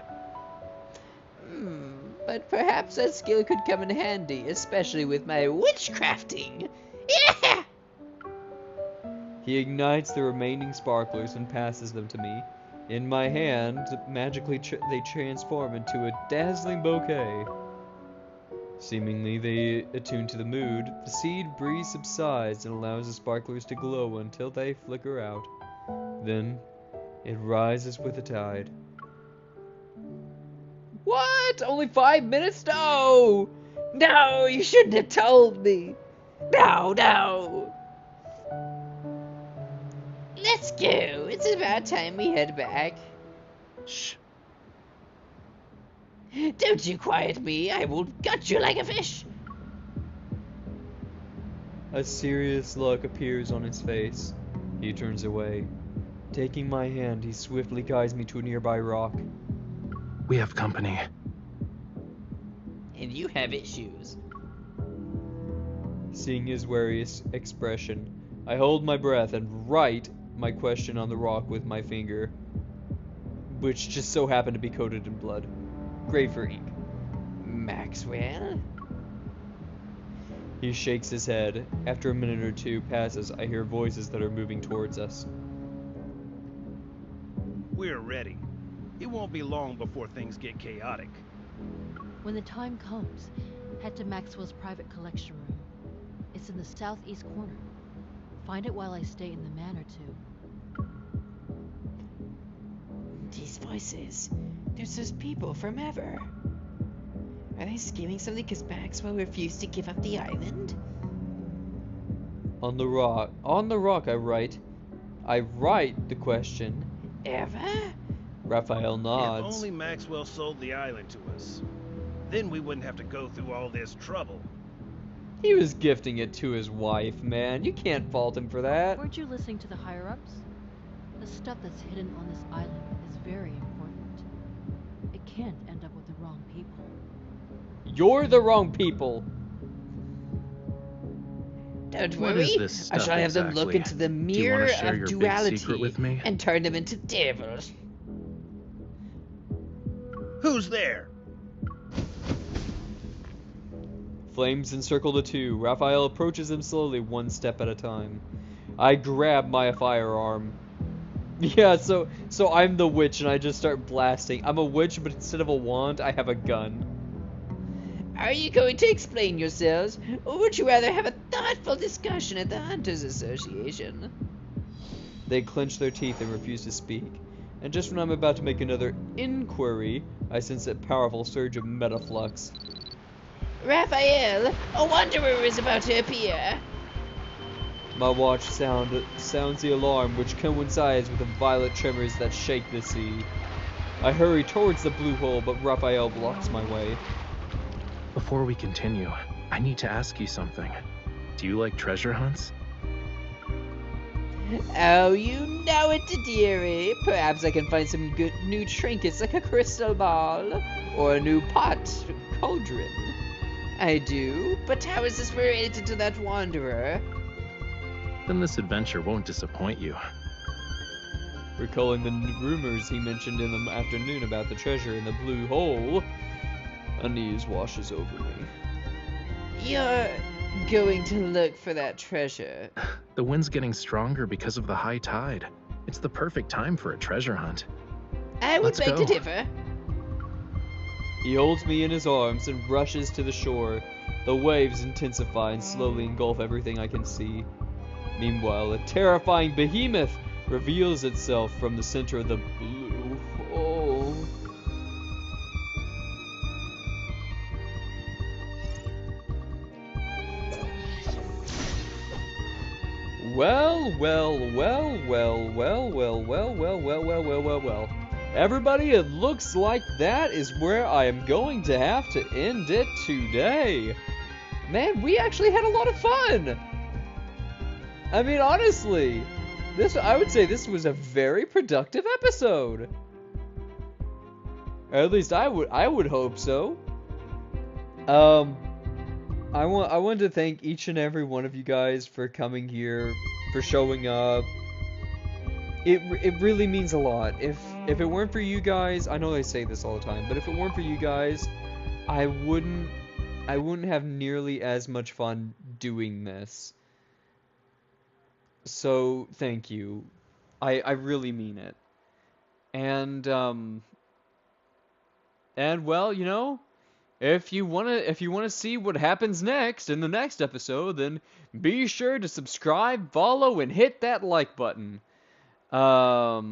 But perhaps that skill could come in handy, especially with my witchcrafting. Yeah! He ignites the remaining sparklers and passes them to me. In my hand, magically they transform into a dazzling bouquet. Seemingly they attune to the mood, the seed breeze subsides and allows the sparklers to glow until they flicker out. Then, it rises with the tide. What? Only 5 minutes? No! No, you shouldn't have told me. No. Let's go. It's about time we head back. Shh. Don't you quiet me. I will gut you like a fish. A serious look appears on his face. He turns away. Taking my hand, he swiftly guides me to a nearby rock. We have company. And you have issues. Seeing his wary expression, I hold my breath and write my question on the rock with my finger, which just so happened to be coated in blood. Great for ink. Maxwell? He shakes his head. After a minute or two passes, I hear voices that are moving towards us. We're ready. It won't be long before things get chaotic. When the time comes, head to Maxwell's private collection room. It's in the southeast corner. Find it while I stay in the manor too. These voices, there's those people from Ever. Are they scheming something because Maxwell refused to give up the island? On the rock I write the question. Ever? Raphael nods. If only Maxwell sold the island to us. Then we wouldn't have to go through all this trouble. He was gifting it to his wife, man. You can't fault him for that. Weren't you listening to the higher-ups? The stuff that's hidden on this island is very important. It can't end up with the wrong people. You're the wrong people. Don't What worry, is this stuff I shall have them look exactly? into the Do you wanna mirror share of your big duality secret with me? and turn them into devils. Who's there? Flames encircle the two. Raphael approaches them slowly, one step at a time. I grab my firearm. Yeah, so I'm the witch and I just start blasting. I'm a witch, but instead of a wand, I have a gun. Are you going to explain yourselves, or would you rather have a thoughtful discussion at the Hunters Association? They clench their teeth and refuse to speak. And just when I'm about to make another inquiry, I sense a powerful surge of metaflux. Raphael, a wanderer is about to appear. My watch sounds the alarm, which coincides with the violent tremors that shake the sea. I hurry towards the blue hole, but Raphael blocks my way. Before we continue, I need to ask you something. Do you like treasure hunts? Oh, you know it, dearie. Perhaps I can find some good new trinkets like a crystal ball or a new pot cauldron. I do, but how is this related to that wanderer? Then this adventure won't disappoint you. Recalling the rumors he mentioned in the afternoon about the treasure in the blue hole, unease washes over me. You're going to look for that treasure. The wind's getting stronger because of the high tide. It's the perfect time for a treasure hunt. I would Let's beg to go. differ. He holds me in his arms and rushes to the shore. The waves intensify and slowly engulf everything I can see. Meanwhile, a terrifying behemoth reveals itself from the center of the blue hole. Well. Everybody, it looks like that is where I am going to have to end it today. Man, we actually had a lot of fun! I mean, honestly, I would say this was a very productive episode. Or at least I would hope so. I wanted to thank each and every one of you guys for coming here, for showing up. It really means a lot. If it weren't for you guys, I know I say this all the time, but if it weren't for you guys, I wouldn't have nearly as much fun doing this. So thank you. I really mean it. And well, you know, if you wanna see what happens next in the next episode, then be sure to subscribe, follow, and hit that like button. That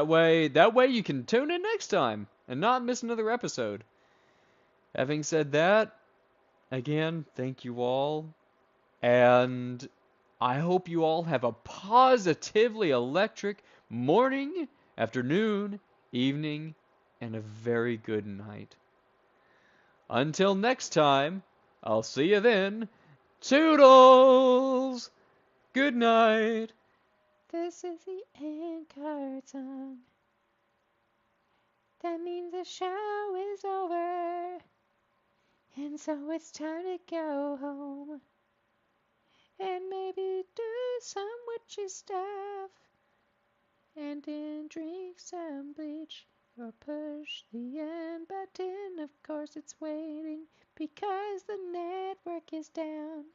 way you can tune in next time and not miss another episode. Having said that, again, thank you all, and I hope you all have a positively electric morning, afternoon, evening, and a very good night. Until next time, I'll see you then. Toodles! Good night. This is the end card song. That means the show is over. And so it's time to go home. And maybe do some witchy stuff. And then drink some bleach. Or push the end button. Of course it's waiting because the network is down.